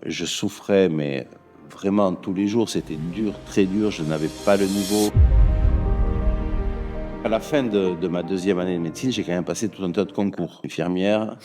je souffrais, mais vraiment tous les jours, c'était dur, très dur, je n'avais pas le niveau. À la fin de ma deuxième année de médecine, j'ai quand même passé tout un tas de concours. Infirmière,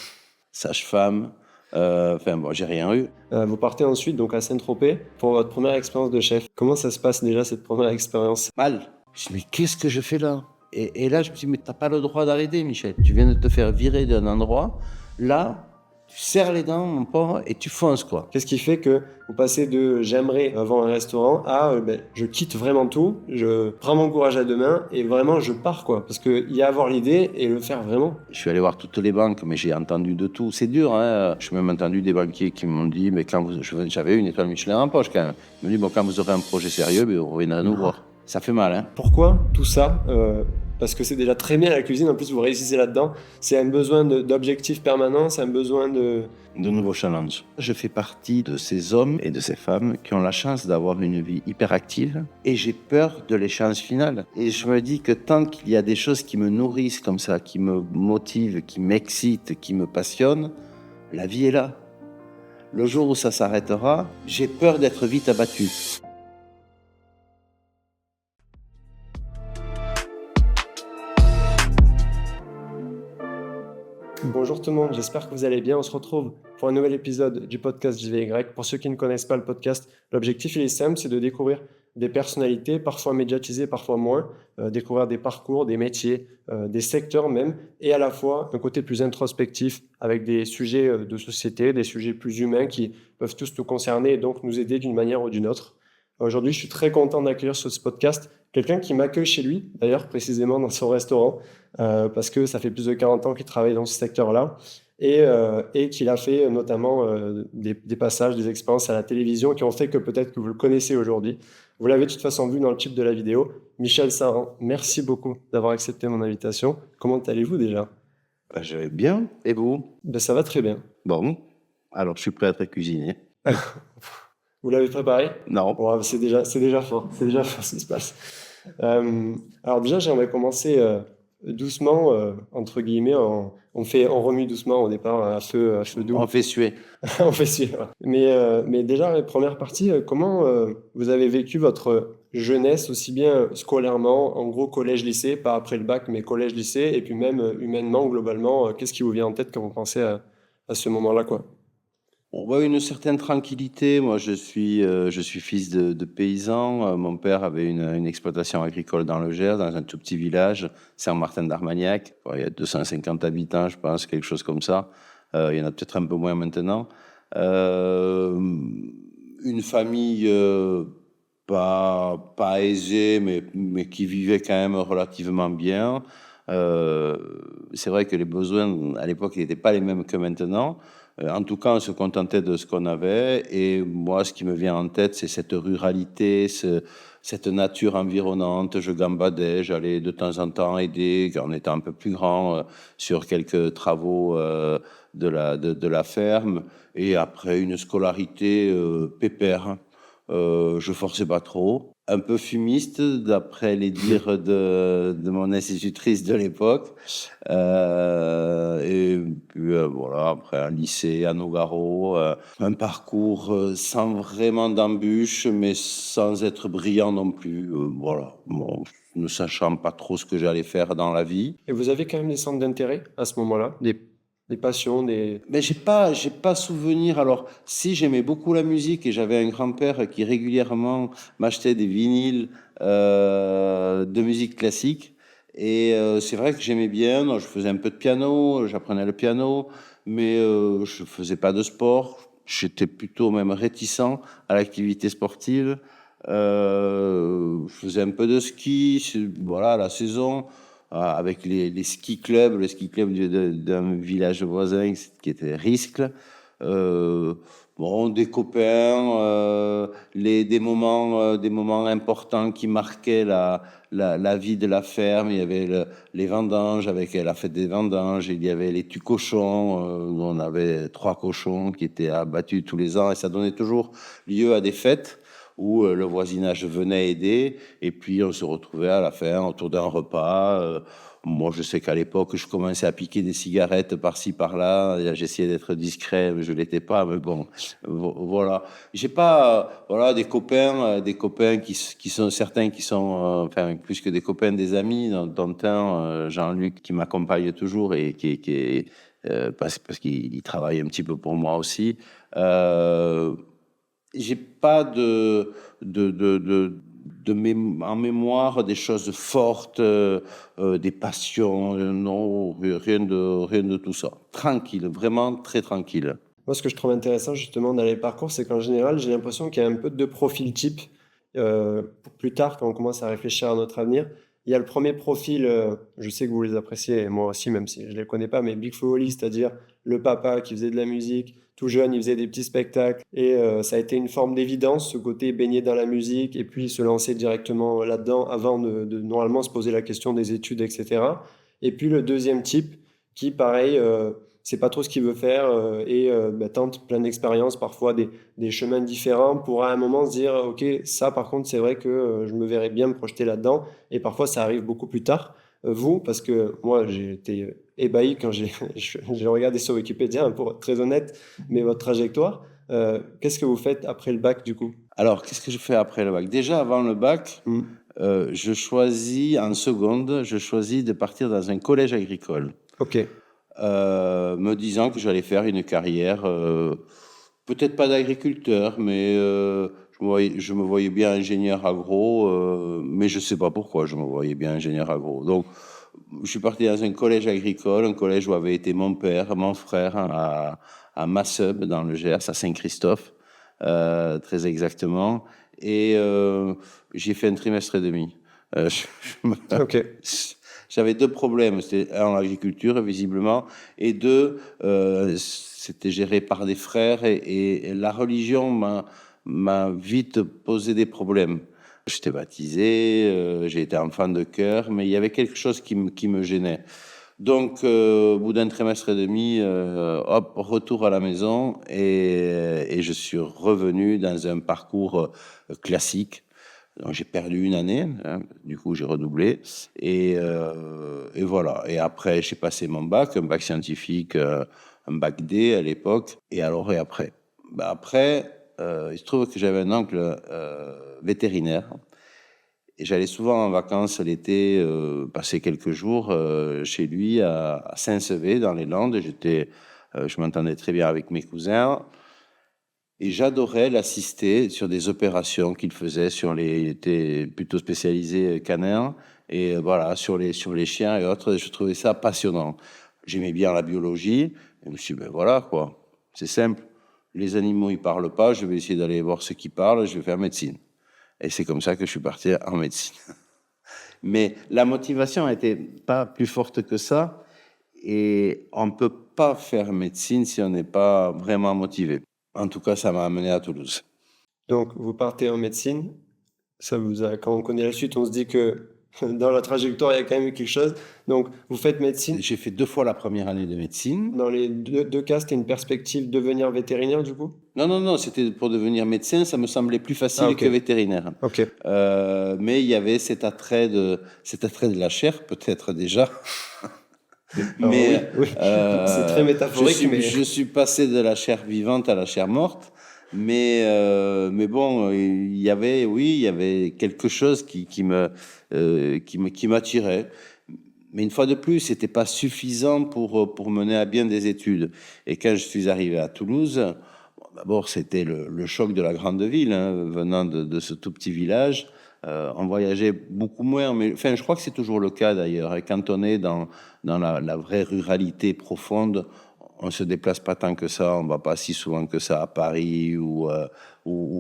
sage-femme, j'ai rien eu. Vous partez ensuite donc à Saint-Tropez pour votre première expérience de chef. Comment ça se passe déjà cette première expérience? Mal. Je me dis, mais qu'est-ce que je fais là? Et là, je me dis, mais t'as pas le droit d'arrêter, Michel. Tu viens de te faire virer d'un endroit. Là, tu serres les dents, mon pauvre, et tu fonces, quoi. Qu'est-ce qui fait que vous passez de j'aimerais avant un restaurant à je quitte vraiment tout, je prends mon courage à deux mains et vraiment je pars quoi? Parce qu'il y a avoir l'idée et le faire vraiment. Je suis allé voir toutes les banques, mais j'ai entendu de tout. C'est dur, hein. J'ai même entendu des banquiers qui m'ont dit, mais j'avais une étoile Michelin en poche quand même. Ils m'ont dit, bon, quand vous aurez un projet sérieux, vous reviendrez nous voir. Ça fait mal, hein. Pourquoi tout ça? Parce que c'est déjà très bien la cuisine, en plus vous réussissez là-dedans. C'est un besoin d'objectifs permanents, c'est un besoin de nouveaux challenges. Je fais partie de ces hommes et de ces femmes qui ont la chance d'avoir une vie hyper active et j'ai peur de l'échéance finale. Et je me dis que tant qu'il y a des choses qui me nourrissent comme ça, qui me motivent, qui m'excitent, qui me passionnent, la vie est là. Le jour où ça s'arrêtera, j'ai peur d'être vite abattu. Bonjour tout le monde, j'espère que vous allez bien. On se retrouve pour un nouvel épisode du podcast JVY. Pour ceux qui ne connaissent pas le podcast, l'objectif il est simple, c'est de découvrir des personnalités, parfois médiatisées, parfois moins, découvrir des parcours, des métiers, des secteurs même, et à la fois un côté plus introspectif avec des sujets de société, des sujets plus humains qui peuvent tous nous concerner et donc nous aider d'une manière ou d'une autre. Aujourd'hui, je suis très content d'accueillir sur ce podcast quelqu'un qui m'accueille chez lui, d'ailleurs précisément dans son restaurant, parce que ça fait plus de 40 ans qu'il travaille dans ce secteur-là et qu'il a fait notamment des passages, des expériences à la télévision qui ont fait que peut-être que vous le connaissez aujourd'hui. Vous l'avez de toute façon vu dans le titre de la vidéo. Michel Saran, merci beaucoup d'avoir accepté mon invitation. Comment allez-vous déjà? Je vais bien, et vous? Ça va très bien. Bon, alors je suis prêt à te cuisiner. Vous l'avez préparé? Non. Ouais, c'est déjà fort. C'est déjà fort ce qui se passe. Alors déjà, j'aimerais commencer doucement, entre guillemets. On remue doucement au départ à feu doux. On fait suer. On fait suer. Mais déjà, la première partie, comment vous avez vécu votre jeunesse, aussi bien scolairement, en gros collège-lycée, pas après le bac, mais collège-lycée, et puis même humainement, globalement, qu'est-ce qui vous vient en tête quand vous pensez à ce moment-là, quoi? On voit une certaine tranquillité. Moi, je suis fils de paysan. Mon père avait une exploitation agricole dans le Gers, dans un tout petit village, Saint-Martin-d'Armagnac. Il y a 250 habitants, je pense, quelque chose comme ça. Il y en a peut-être un peu moins maintenant. Une famille pas aisée, mais qui vivait quand même relativement bien. C'est vrai que les besoins, à l'époque, n'étaient pas les mêmes que maintenant. En tout cas, on se contentait de ce qu'on avait. Et moi, ce qui me vient en tête, c'est cette ruralité, cette nature environnante. Je gambadais, j'allais de temps en temps aider, quand on était un peu plus grand, sur quelques travaux de la ferme. Et après, une scolarité pépère. Je forçais pas trop. Un peu fumiste, d'après les dires de mon institutrice de l'époque. Et puis voilà, après un lycée à Nogaro, un parcours sans vraiment d'embûches, mais sans être brillant non plus. Voilà, bon, ne sachant pas trop ce que j'allais faire dans la vie. Et vous avez quand même des centres d'intérêt à ce moment-là, des passions, des... Mais j'ai pas souvenir. Alors, si j'aimais beaucoup la musique et j'avais un grand-père qui régulièrement m'achetait des vinyles de musique classique. Et c'est vrai que j'aimais bien. Je faisais un peu de piano, j'apprenais le piano, mais je faisais pas de sport. J'étais plutôt même réticent à l'activité sportive. Je faisais un peu de ski, voilà, à la saison. Avec les ski clubs, le ski club d'un village voisin qui était Riscle. Bon, des copains, des moments importants qui marquaient la vie de la ferme. Il y avait les vendanges avec la fête des vendanges. Il y avait les tu-cochons, où on avait 3 cochons qui étaient abattus tous les ans et ça donnait toujours lieu à des fêtes où le voisinage venait aider, et puis on se retrouvait à la fin autour d'un repas. Moi, je sais qu'à l'époque, je commençais à piquer des cigarettes par-ci, par-là. J'essayais d'être discret, mais je l'étais pas. Mais bon, voilà. J'ai pas, voilà, des copains qui sont certains qui sont, enfin, plus que des copains, des amis, dont un, Jean-Luc, qui m'accompagne toujours et qui est, parce qu'il travaille un petit peu pour moi aussi. J'ai pas en mémoire des choses fortes, des passions, non, rien de tout ça. Tranquille, vraiment très tranquille. Moi, ce que je trouve intéressant justement dans les parcours, c'est qu'en général, j'ai l'impression qu'il y a un peu deux profils types. Pour plus tard, quand on commence à réfléchir à notre avenir, il y a le premier profil, je sais que vous les appréciez, et moi aussi, même si je ne les connais pas, mais Big Flo Oli, c'est-à-dire le papa qui faisait de la musique, tout jeune, il faisait des petits spectacles, et ça a été une forme d'évidence, ce côté baigné dans la musique, et puis se lancer directement là-dedans avant de normalement se poser la question des études, etc. Et puis le deuxième type, qui, pareil, sait pas trop ce qu'il veut faire et bah, tente plein d'expériences, parfois des chemins différents pour à un moment se dire ok, ça par contre c'est vrai que je me verrais bien me projeter là-dedans et parfois ça arrive beaucoup plus tard. Vous, parce que moi j'ai été ébahi quand j'ai regardé sur Wikipédia, hein, pour être très honnête, mais votre trajectoire, qu'est-ce que vous faites après le bac du coup? Alors, qu'est-ce que je fais après le bac? Déjà, avant le bac, Hmm. je choisis, en seconde, je choisis de partir dans un collège agricole, Ok, me disant que j'allais faire une carrière, peut-être pas d'agriculteur, mais je me voyais bien ingénieur agro, mais je sais pas pourquoi je me voyais bien ingénieur agro. Donc, je suis parti dans un collège agricole, un collège où avait été mon père, mon frère, hein, à Masseube, dans le Gers, à Saint-Christophe, très exactement. Et j'ai fait un trimestre et demi. ok, J'avais deux problèmes. C'était un, l'agriculture, visiblement, et deux, c'était géré par des frères, et la religion m'a vite posé des problèmes. J'étais baptisé, j'ai été enfant de chœur, mais il y avait quelque chose qui me gênait. Donc, au bout d'un trimestre et demi, hop, retour à la maison, et je suis revenu dans un parcours classique. Donc, j'ai perdu une année, hein, du coup, j'ai redoublé, et voilà. Et après, j'ai passé mon bac, un bac scientifique, un bac D à l'époque, et alors, et après? Bah, après, il se trouve que j'avais un oncle vétérinaire. Et j'allais souvent en vacances l'été, passer quelques jours chez lui à Saint-Sevé, dans les Landes. Je m'entendais très bien avec mes cousins. Et j'adorais l'assister sur des opérations qu'il faisait sur les... Il était plutôt spécialisé canins. Et voilà, sur les chiens et autres. Je trouvais ça passionnant. J'aimais bien la biologie. Et je me suis dit, ben voilà, quoi. C'est simple. Les animaux, ils parlent pas. Je vais essayer d'aller voir ceux qui parlent. Je vais faire médecine. Et c'est comme ça que je suis parti en médecine. Mais la motivation n'était pas plus forte que ça. Et on ne peut pas faire médecine si on n'est pas vraiment motivé. En tout cas, ça m'a amené à Toulouse. donc vous partez en médecine. Ça vous a, quand on connaît la suite, on se dit que dans la trajectoire, il y a quand même eu quelque chose. Donc, vous faites médecine. J'ai fait 2 fois la première année de médecine. Dans les deux cas, c'était une perspective de devenir vétérinaire, du coup? Non, non, non, c'était pour devenir médecin, ça me semblait plus Ah, facile ok. que vétérinaire. Ok. Mais il y avait cet attrait de la chair, peut-être déjà. Alors, oui, Mais oui. C'est très métaphorique, mais. je suis passé de la chair vivante à la chair morte. Mais bon, il y avait quelque chose qui m'attirait. Mais une fois de plus, c'était pas suffisant pour mener à bien des études. Et quand je suis arrivé à Toulouse, bon, d'abord, c'était le choc de la grande ville, hein, venant de ce tout petit village. On voyageait beaucoup moins, mais enfin, je crois que c'est toujours le cas d'ailleurs. Et quand on est dans la vraie ruralité profonde, on se déplace pas tant que ça, on va pas si souvent que ça à Paris ou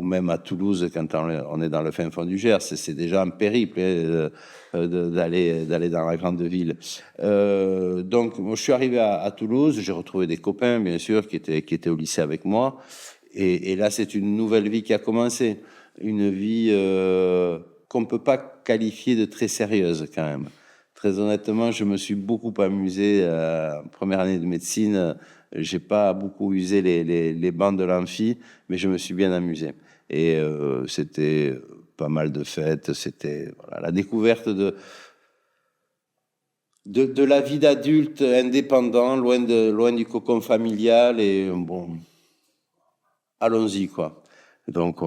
même à Toulouse quand on est dans le fin fond du Gers. C'est déjà un périple, d'aller dans la grande ville. Donc, moi, je suis arrivé à Toulouse, j'ai retrouvé des copains, bien sûr, qui étaient au lycée avec moi. Et là, c'est une nouvelle vie qui a commencé. Une vie qu'on ne peut pas qualifier de très sérieuse, quand même. Très honnêtement, je me suis beaucoup amusé. Première année de médecine, j'ai pas beaucoup usé les bancs de l'amphi, mais je me suis bien amusé. Et c'était pas mal de fêtes. C'était voilà, la découverte de la vie d'adulte indépendant, loin du cocon familial. Et bon, allons-y, quoi. Donc,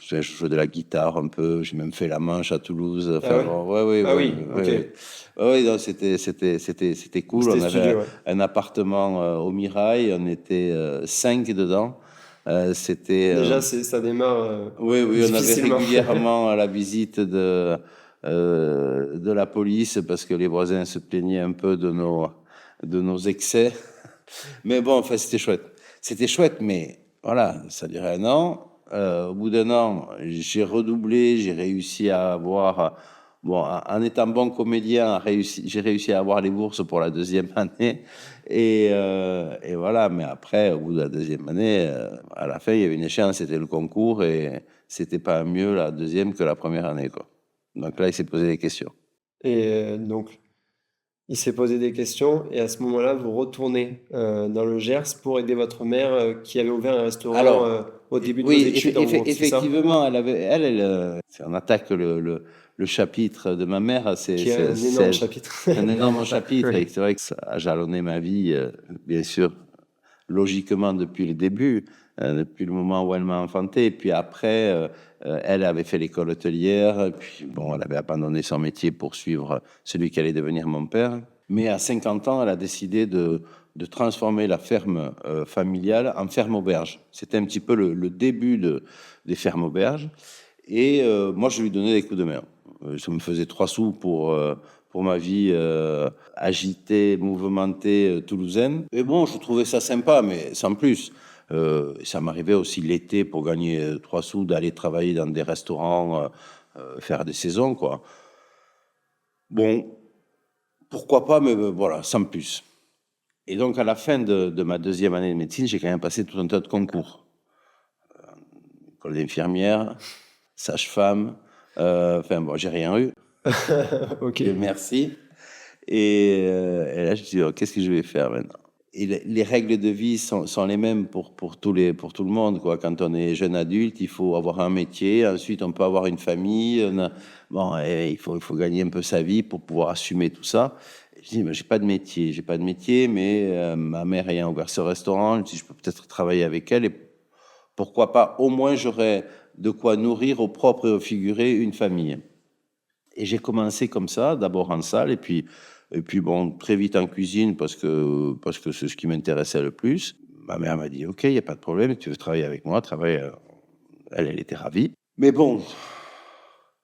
je jouais de la guitare un peu, j'ai même fait la Manche à Toulouse. Ah Enfin, ouais? bon, ouais, ouais, Ah ouais, oui, ouais, ok. ouais. Ouais, ouais, non, c'était cool. C'était On avait studieux, ouais. un appartement au Mirail, on était 5 dedans. C'était, Déjà, ça démarre oui, oui, on avait difficilement. régulièrement la visite de la police parce que les voisins se plaignaient un peu de nos excès. Mais bon, enfin, c'était chouette. C'était chouette, mais voilà, ça durait un an. Au bout d'un an, j'ai redoublé, j'ai réussi à avoir, bon, en étant bon comédien, j'ai réussi à avoir les bourses pour la deuxième année. Et voilà, mais après, au bout de la deuxième année, à la fin, il y avait une échéance, c'était le concours, et c'était pas mieux la deuxième que la première année, quoi. Donc là, il s'est posé des questions. Et donc, il s'est posé des questions et à ce moment-là, vous retournez dans le Gers pour aider votre mère qui avait ouvert un restaurant Alors, au début de vos oui, études, en gros, c'est ça? effectivement, si on attaque le chapitre de ma mère, Qui est un énorme chapitre. c'est un énorme chapitre, Oui. et c'est vrai que ça a jalonné ma vie, bien sûr, logiquement depuis le début, depuis le moment où elle m'a enfanté, et puis après, elle avait fait l'école hôtelière, et puis bon, elle avait abandonné son métier pour suivre celui qui allait devenir mon père. Mais à 50 ans, elle a décidé de transformer la ferme familiale en ferme auberge. C'était un petit peu le début des fermes auberges. Et moi, je lui donnais des coups de main. Ça me faisait 3 sous pour ma vie agitée, mouvementée toulousaine. Et bon, je trouvais ça sympa, mais sans plus. Ça m'arrivait aussi l'été pour gagner 3 sous d'aller travailler dans des restaurants, faire des saisons, quoi. Bon, pourquoi pas, mais voilà, sans plus. Et donc, à la fin de ma deuxième année de médecine, j'ai quand même passé tout un tas de concours. École d'infirmière, sage-femme, enfin bon, j'ai rien eu. Ok. Dieu merci. Et là, je me suis dit, oh, qu'est-ce que je vais faire maintenant? Et les règles de vie sont les mêmes pour pour tout le monde, quoi. Quand on est jeune adulte, il faut avoir un métier. Ensuite, on peut avoir une famille. Bon, et il faut gagner un peu sa vie pour pouvoir assumer tout ça. Et je dis, mais j'ai pas de métier. J'ai pas de métier, mais ma mère ayant ouvert ce restaurant, je dis, je peux peut-être travailler avec elle. Et pourquoi pas, au moins, j'aurais de quoi nourrir au propre et au figuré une famille. Et j'ai commencé comme ça, d'abord en salle, et puis bon, très vite en cuisine parce que c'est ce qui m'intéressait le plus. Ma mère m'a dit, OK, il n'y a pas de problème, tu veux travailler avec moi, travaille. Elle était ravie. Mais bon,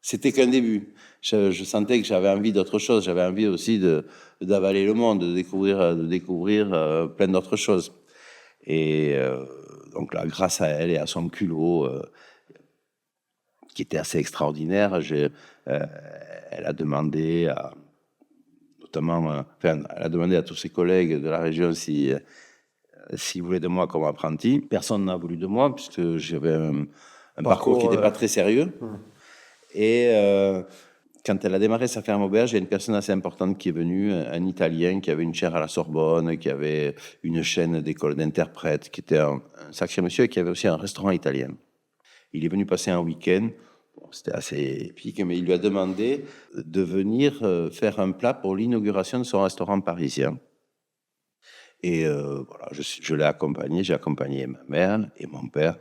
c'était qu'un début. Je sentais que j'avais envie d'autre chose. J'avais envie aussi d'avaler le monde, de découvrir plein d'autres choses. Et donc là, grâce à elle et à son culot, qui était assez extraordinaire, euh, elle a demandé à, notamment, enfin, elle a demandé à tous ses collègues de la région s'ils voulaient de moi comme apprenti. Personne n'a voulu de moi puisque j'avais un parcours qui Parcours. n'était pas très sérieux. Hmm. Et quand elle a démarré sa ferme auberge, il y a une personne assez importante qui est venue, un Italien qui avait une chaire à la Sorbonne, qui avait une chaîne d'école d'interprètes, qui était un sacré monsieur et qui avait aussi un restaurant italien. Il est venu passer un week-end. Bon, c'était assez épique, mais il lui a demandé de venir faire un plat pour l'inauguration de son restaurant parisien. Et voilà, je l'ai accompagné, j'ai accompagné ma mère et mon père.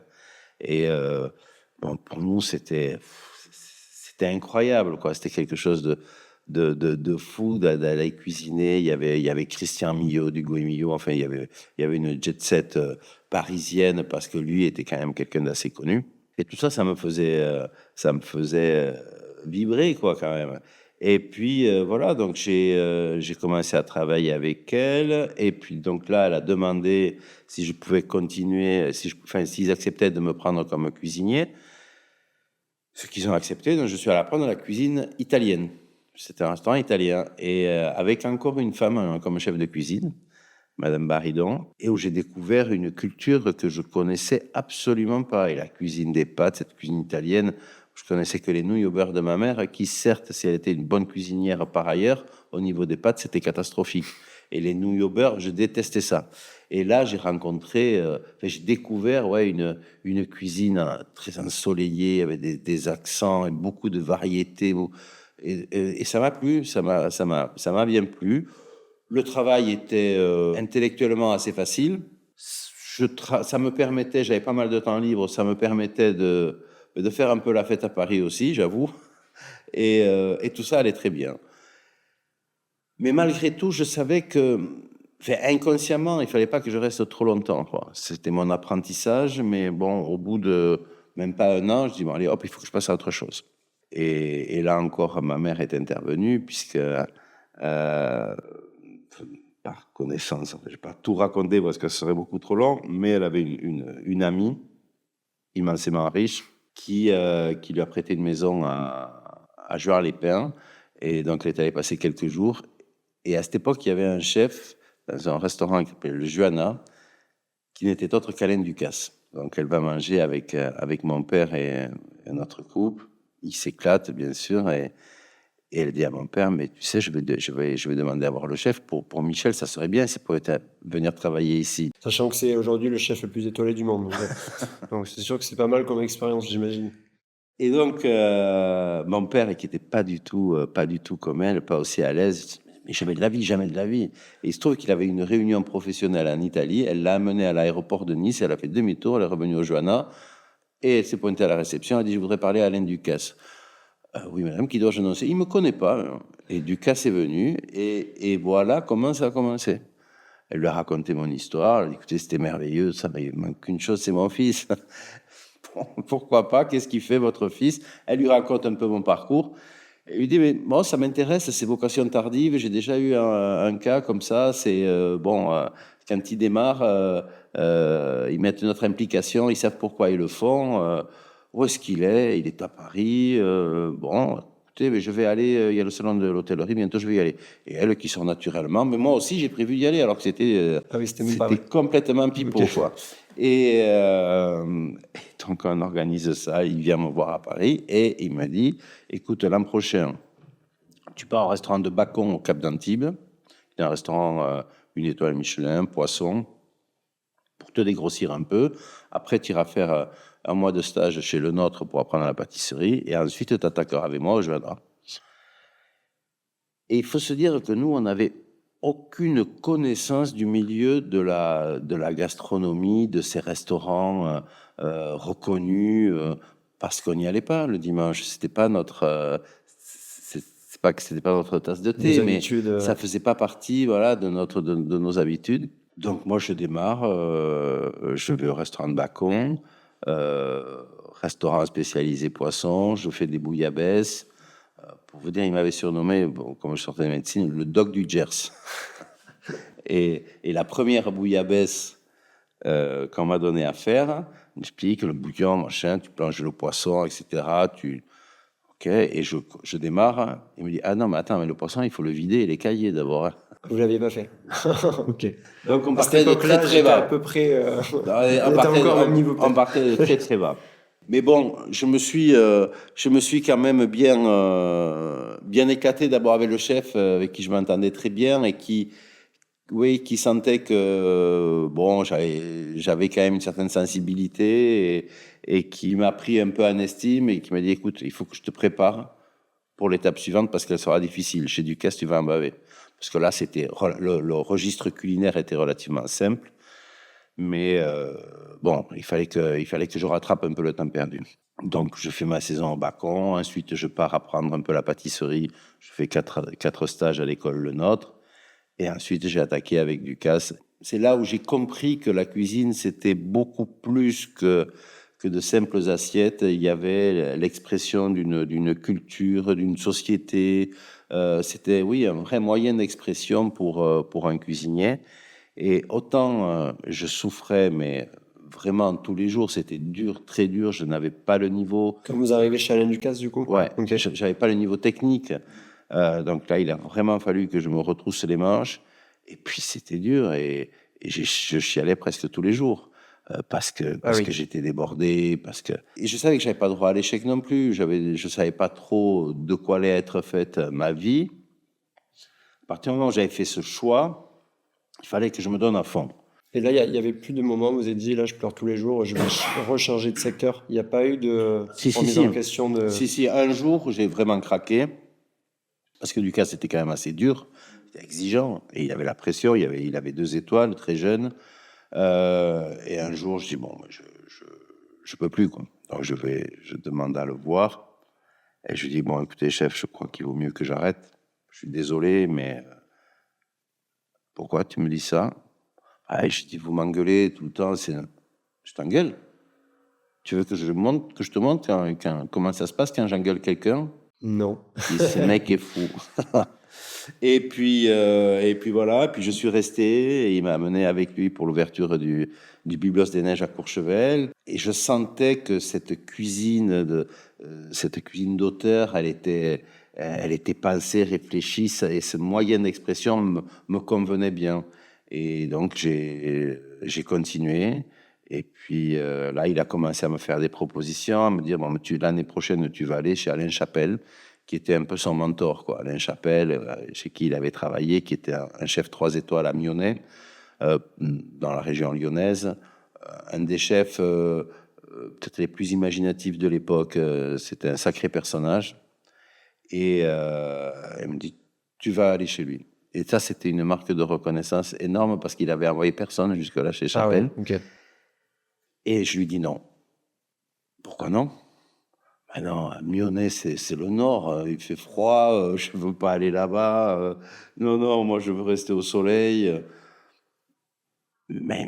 Et bon, pour nous, c'était incroyable, quoi. C'était quelque chose de fou d'aller cuisiner. Il y avait Christian Millot du Goemillot. Enfin, il y avait une jet set parisienne parce que lui était quand même quelqu'un d'assez connu. Et tout ça, ça me faisait vibrer, quoi, quand même. Et puis, voilà, donc j'ai commencé à travailler avec elle. Et puis, donc là, elle a demandé si je pouvais continuer, enfin, s'ils acceptaient de me prendre comme cuisinier. Ce qu'ils ont accepté, donc je suis allé apprendre la cuisine italienne. C'était un restaurant italien. Et avec encore une femme comme chef de cuisine, Madame Baridon, et où j'ai découvert une culture que je connaissais absolument pas. Et la cuisine des pâtes, cette cuisine italienne, Je connaissais que les nouilles au beurre de ma mère, qui certes, si elle était une bonne cuisinière par ailleurs, au niveau des pâtes, c'était catastrophique. Et les nouilles au beurre, je détestais ça. Et là, j'ai rencontré, j'ai découvert une cuisine très ensoleillée, avec des accents et beaucoup de variétés. Et ça m'a plu, ça m'a bien plu. Le travail était intellectuellement assez facile. Ça me permettait, j'avais pas mal de temps libre, ça me permettait de faire un peu la fête à Paris aussi, j'avoue. Et tout ça allait très bien. Mais malgré tout, je savais que, enfin, inconsciemment, il fallait pas que je reste trop longtemps, quoi. C'était mon apprentissage, mais bon, au bout de même pas un an, je dis, bon, allez, hop, il faut que je passe à autre chose. Et là encore, ma mère est intervenue, puisque, par connaissance, je ne vais pas tout raconter parce que ce serait beaucoup trop long, mais elle avait une amie immensément riche qui lui a prêté une maison à Juan-les-Pins. Et donc, elle est allée passer quelques jours. Et à cette époque, il y avait un chef dans un restaurant qui s'appelait le Juana, qui n'était autre qu'Alain Ducasse. Donc, elle va manger avec mon père et un autre couple. Il s'éclate, bien sûr. Et elle dit à mon père, mais tu sais, je vais demander à voir le chef. Pour Michel, ça serait bien s'il pouvait venir travailler ici. Sachant que c'est aujourd'hui le chef le plus étoilé du monde. Donc c'est sûr que c'est pas mal comme expérience, j'imagine. Et donc, mon père, qui n'était pas du tout comme elle, pas aussi à l'aise, mais jamais de la vie, jamais de la vie. Et il se trouve qu'il avait une réunion professionnelle en Italie. Elle l'a amené à l'aéroport de Nice. Elle a fait demi-tour. Elle est revenue au Joanna. Et elle s'est pointée à la réception. Elle a dit, je voudrais parler à Alain Ducasse. Oui, madame, qui dois-je annoncer? Il ne me connaît pas. Hein. Et Ducasse est venu. Et voilà comment ça a commencé. Elle lui a raconté mon histoire. Elle a dit, écoutez, c'était merveilleux. Ça, mais il manque qu'une chose, c'est mon fils. Pourquoi pas? Qu'est-ce qu'il fait, votre fils? Elle lui raconte un peu mon parcours. Elle lui dit, mais bon, ça m'intéresse, c'est vocation tardive. J'ai déjà eu un cas comme ça. C'est, quand ils démarrent, ils mettent notre implication, ils savent pourquoi ils le font. Où est-ce qu'il est? Il est à Paris. Bon, écoutez, mais je vais aller, il y a le salon de l'hôtellerie, bientôt je vais y aller. Et elle qui sort naturellement, mais moi aussi j'ai prévu d'y aller, alors que c'était Ah oui, c'était complètement pipeau, Ok. quoi. Et donc on organise ça, il vient me voir à Paris et il me dit, écoute, l'an prochain, tu pars au restaurant de Bacon au Cap d'Antibes, c'est un restaurant une étoile Michelin, poisson, pour te dégrossir un peu. Après, tu iras faire un mois de stage chez le nôtre pour apprendre la pâtisserie et ensuite tu t'attaqueras avec moi au Juana. Et il faut se dire que nous, on n'avait aucune connaissance du milieu de la gastronomie, de ces restaurants reconnus, parce qu'on n'y allait pas le dimanche. C'était pas c'est pas que c'était pas notre tasse de thé, mais ça faisait pas partie, voilà, de nos habitudes. Donc moi, je démarre, je vais au restaurant de Bacon, restaurant spécialisé poisson, je fais des bouillabaisse. Pour vous dire, il m'avait surnommé, bon, comme je sortais de médecine, le doc du Gers. et la première bouillabaisse qu'on m'a donné à faire, j'explique le bouillon, machin, tu plonges le poisson, etc. Ok, et je démarre. Il me dit, ah non, mais attends, mais le poisson, il faut le vider et l'écailler d'abord. Vous l'aviez pas fait. Ok. Donc on À cette partait de très époque-là, très j'étais bas. à peu près. On On était encore au même niveau. on partait de très très bas. Mais bon, je me suis quand même bien éclaté d'abord avec le chef, avec qui je m'entendais très bien et qui sentait que bon, j'avais quand même une certaine sensibilité et qui m'a pris un peu en estime et qui m'a dit, écoute, il faut que je te prépare pour l'étape suivante parce qu'elle sera difficile. Chez Ducasse, tu vas en baver. Parce que là, le registre culinaire était relativement simple. Mais bon, il fallait que je rattrape un peu le temps perdu. Donc, je fais ma saison au Bacon. Ensuite, je pars apprendre un peu la pâtisserie. Je fais quatre stages à l'école Le Nôtre. Et ensuite, j'ai attaqué avec Ducasse. C'est là où j'ai compris que la cuisine, c'était beaucoup plus que de simples assiettes. Il y avait l'expression d'une culture, d'une société. C'était, oui, un vrai moyen d'expression pour un cuisinier. Et autant je souffrais, mais vraiment tous les jours, c'était dur, très dur. Je n'avais pas le niveau. Quand vous arrivez chez Alain Ducasse, du coup? Ouais, Ok. j'avais pas le niveau technique. Donc là, il a vraiment fallu que je me retrousse les manches. Et puis c'était dur et je chialais presque tous les jours. parce que j'étais débordé, et je savais que j'avais pas droit à l'échec non plus. Je savais pas trop de quoi allait être faite ma vie. À partir du moment où j'avais fait ce choix, il fallait que je me donne à fond. Et là, il y avait plus de moments où vous vous êtes dit, là, je pleure tous les jours, je vais rechanger de secteur. Il n'y a pas eu de remise en question de... Si, un jour, j'ai vraiment craqué, parce que Lucas, c'était quand même assez dur, c'était exigeant, et il avait la pression, il avait 2 étoiles, très jeune. Et un jour, je dis, bon, je peux plus, quoi. Donc, je demande à le voir, et je dis, bon, écoutez, chef, je crois qu'il vaut mieux que j'arrête. Je suis désolé, mais pourquoi tu me dis ça? Ah, je dis, vous m'engueulez tout le temps, je t'engueule. Tu veux que je te montre comment ça se passe quand j'engueule quelqu'un? Non. Ce mec est fou. Et puis voilà, puis je suis resté, et il m'a amené avec lui pour l'ouverture du Byblos des Neiges à Courchevel. Et je sentais que cette cuisine d'auteur, elle était pensée, réfléchie, et ce moyen d'expression me convenait bien. Et donc j'ai continué. Et puis là, il a commencé à me faire des propositions, à me dire, bon, l'année prochaine, tu vas aller chez Alain Chapelle, qui était un peu son mentor, quoi. Alain Chapelle, chez qui il avait travaillé, qui était un chef 3 étoiles à Myonnais, dans la région lyonnaise. Un des chefs peut-être les plus imaginatifs de l'époque. C'était un sacré personnage. Et il me dit, tu vas aller chez lui. Et ça, c'était une marque de reconnaissance énorme, parce qu'il avait envoyé personne jusque-là chez Chapelle. Ah ouais, ok. Et je lui dis non. Pourquoi non? Ben non, Myonnais, c'est le nord, il fait froid, je veux pas aller là-bas. Non, moi je veux rester au soleil. Mais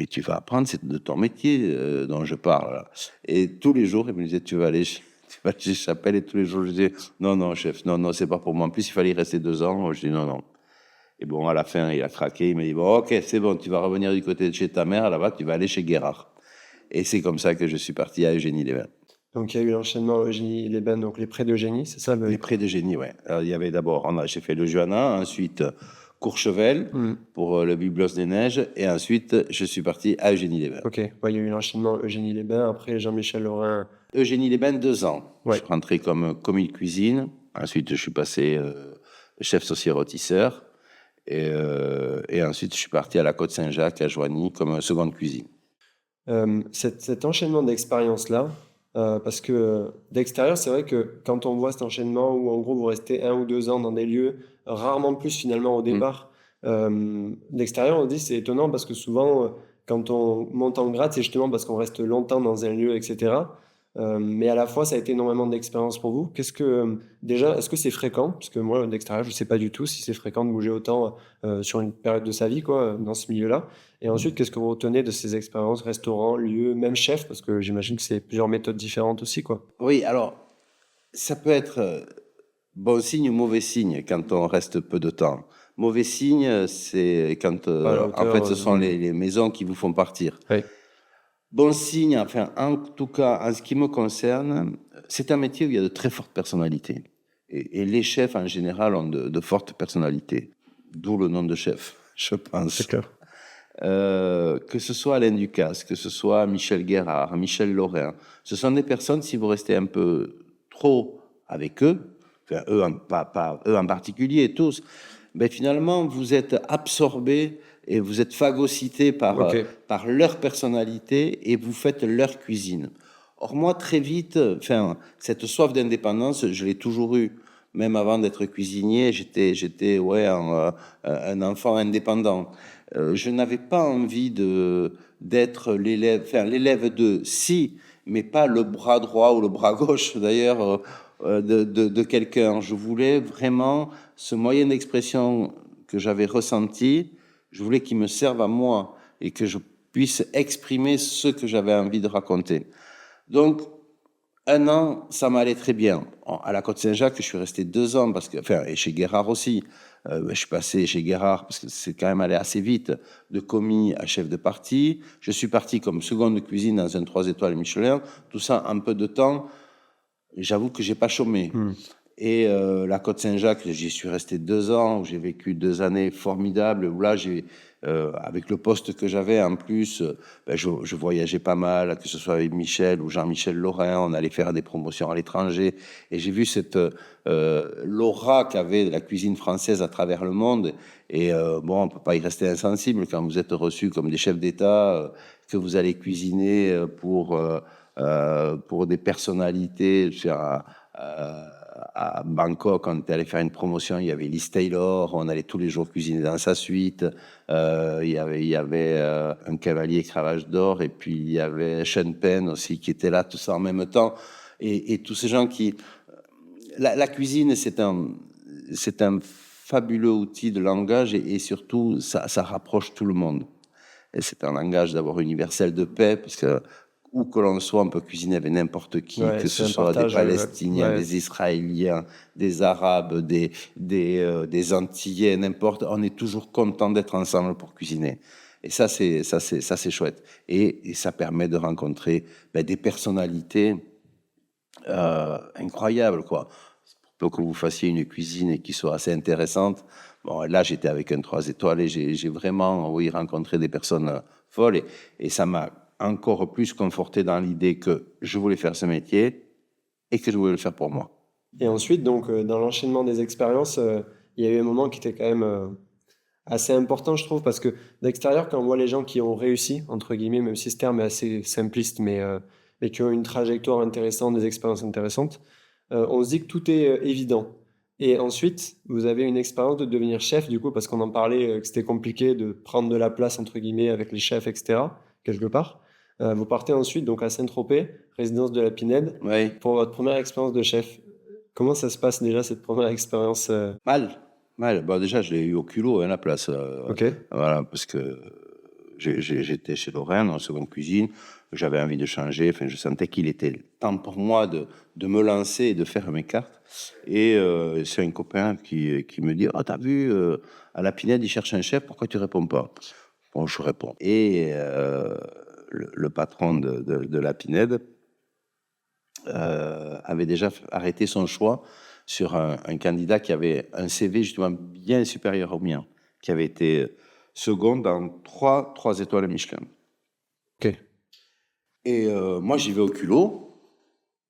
tu vas apprendre, c'est de ton métier dont je parle, là. Et tous les jours, il me disait, tu vas aller chez Chapelle, et tous les jours, je disais, non, chef, non, c'est pas pour moi. En plus, il fallait y rester 2 ans. Je dis non. Et bon, à la fin, il a craqué, il m'a dit, bon, ok, c'est bon, tu vas revenir du côté de chez ta mère, là-bas, tu vas aller chez Guérard. Et c'est comme ça que je suis parti à Eugénie-les-Bains. Donc il y a eu l'enchaînement Eugénie-les-Bains, donc les prés d'Eugénie, c'est ça Les prés d'Eugénie, ouais. Alors, il y avait d'abord, j'ai fait le Juana, ensuite Courchevel pour le Byblos des Neiges, et ensuite je suis parti à Eugénie-les-Bains. Ok, ouais, il y a eu l'enchaînement Eugénie-les-Bains, après Jean-Michel Lorrain. Eugénie-les-Bains, 2 ans. Ouais. Je suis rentré comme commis de cuisine. Ensuite, je suis passé chef saucier rôtisseur. Et ensuite, je suis parti à la Côte-Saint-Jacques, à Joigny, comme seconde cuisine. Cet enchaînement d'expériences-là, parce que d'extérieur, c'est vrai que quand on voit cet enchaînement où en gros vous restez 1 ou 2 ans dans des lieux, rarement plus finalement au départ, d'extérieur on se dit c'est étonnant parce que souvent quand on monte en grade, c'est justement parce qu'on reste longtemps dans un lieu, etc. Mais à la fois, ça a été énormément d'expérience pour vous. Déjà, est-ce que c'est fréquent? Parce que moi, d'extérieur, je ne sais pas du tout si c'est fréquent de bouger autant sur une période de sa vie, quoi, dans ce milieu-là. Et ensuite, qu'est-ce que vous retenez de ces expériences, restaurants, lieux, même chef? Parce que j'imagine que c'est plusieurs méthodes différentes aussi, quoi. Oui, alors, ça peut être bon signe ou mauvais signe quand on reste peu de temps. Mauvais signe, c'est quand, en fait, ce sont les maisons qui vous font partir. Oui. Bon signe, enfin, en tout cas, en ce qui me concerne, c'est un métier où il y a de très fortes personnalités. Et les chefs, en général, ont de fortes personnalités. D'où le nom de chef, je pense. C'est clair. Que ce soit Alain Ducasse, que ce soit Michel Guérard, Michel Lorrain, ce sont des personnes, si vous restez un peu trop avec eux, enfin, pas eux en particulier, tous, ben finalement, vous êtes absorbés et vous êtes phagocytés par leur personnalité, et vous faites leur cuisine. Or, moi, très vite, enfin, cette soif d'indépendance, je l'ai toujours eue. Même avant d'être cuisinier, j'étais un enfant indépendant. Je n'avais pas envie d'être l'élève de, si, mais pas le bras droit ou le bras gauche d'ailleurs de quelqu'un. Je voulais vraiment ce moyen d'expression que j'avais ressenti. Je voulais qu'il me serve à moi et que je puisse exprimer ce que j'avais envie de raconter. Donc, 1 an, ça m'allait très bien. À la Côte-Saint-Jacques, je suis resté 2 ans, et chez Guérard aussi. Je suis passé chez Guérard, parce que c'est quand même allé assez vite, de commis à chef de partie. Je suis parti comme seconde cuisine dans un 3 étoiles Michelin. Tout ça en peu de temps. J'avoue que j'ai pas chômé. Et la Côte-Saint-Jacques, j'y suis resté 2 ans, où j'ai vécu 2 années formidables, où là, avec le poste que j'avais en plus, je voyageais pas mal, que ce soit avec Michel ou Jean-Michel Lorrain, on allait faire des promotions à l'étranger, et j'ai vu cette l'aura qu'avait la cuisine française à travers le monde, et bon, on peut pas y rester insensible quand vous êtes reçus comme des chefs d'État, que vous allez cuisiner pour des personnalités, à Bangkok, on était allé faire une promotion, il y avait Liz Taylor, on allait tous les jours cuisiner dans sa suite. Il y avait un cavalier Cravache d'or, et puis il y avait Sean Penn aussi qui était là, tout ça en même temps. Et tous ces gens qui... La cuisine, c'est un fabuleux outil de langage, et surtout, ça rapproche tout le monde. Et c'est un langage d'abord universel de paix, parce que où que l'on soit, on peut cuisiner avec n'importe qui, Ouais, que c'est ce un soit des partage. Palestiniens, Ouais. des Israéliens, des Arabes, des Antillais, n'importe. On est toujours content d'être ensemble pour cuisiner. Et ça, c'est chouette. Et ça permet de rencontrer des personnalités incroyables, quoi. Pour que vous fassiez une cuisine qui soit assez intéressante. Bon, là, j'étais avec un 3 étoiles, et j'ai vraiment, oui, rencontré des personnes folles, et ça m'a encore plus conforté dans l'idée que je voulais faire ce métier et que je voulais le faire pour moi. Et ensuite, donc, dans l'enchaînement des expériences, il y a eu un moment qui était quand même assez important, je trouve, parce que d'extérieur, quand on voit les gens qui ont réussi, entre guillemets, même si ce terme est assez simpliste, mais qui ont une trajectoire intéressante, des expériences intéressantes, on se dit que tout est évident. Et ensuite, vous avez une expérience de devenir chef, du coup, parce qu'on en parlait, que c'était compliqué de prendre de la place, entre guillemets, avec les chefs, etc., quelque part. Vous partez ensuite donc à Saint-Tropez, résidence de la Pinède, Oui, pour votre première expérience de chef. Comment ça se passe déjà, cette première expérience mal, mal. Bon, déjà, je l'ai eu au culot, hein, la place. Ok. Voilà, parce que j'étais chez Lorraine en seconde cuisine. J'avais envie de changer. Enfin, je sentais qu'il était temps pour moi de me lancer et de faire mes cartes. Et c'est un copain qui me dit: «Oh, t'as vu, à la Pinède, ils cherchent un chef, pourquoi tu réponds pas?» Bon, je réponds. Et le patron de la Pinède avait déjà arrêté son choix sur un candidat qui avait un CV justement bien supérieur au mien, qui avait été second dans trois étoiles Michelin. Ok. Et moi, j'y vais au culot.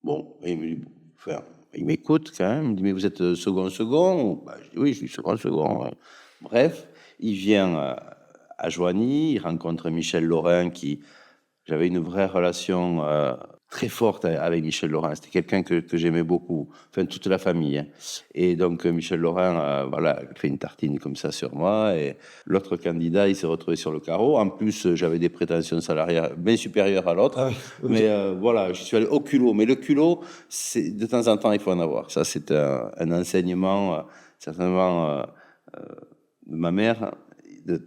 Bon, et enfin, il m'écoute quand même. Il me dit: «Mais vous êtes second?» Bah, je dis: «Oui, je suis second, ouais.» Bref, il vient à Joigny, il rencontre Michel Lorrain, qui... J'avais une vraie relation très forte avec Michel Lorrain. C'était quelqu'un que j'aimais beaucoup, enfin toute la famille, hein. Et donc Michel Lorrain, voilà, fait une tartine comme ça sur moi. Et l'autre candidat, il s'est retrouvé sur le carreau. En plus, j'avais des prétentions salariales bien supérieures à l'autre. Ah oui, ok. Mais voilà, je suis allé au culot. Mais le culot, c'est de temps en temps, il faut en avoir. Ça, c'est un enseignement certainement de ma mère.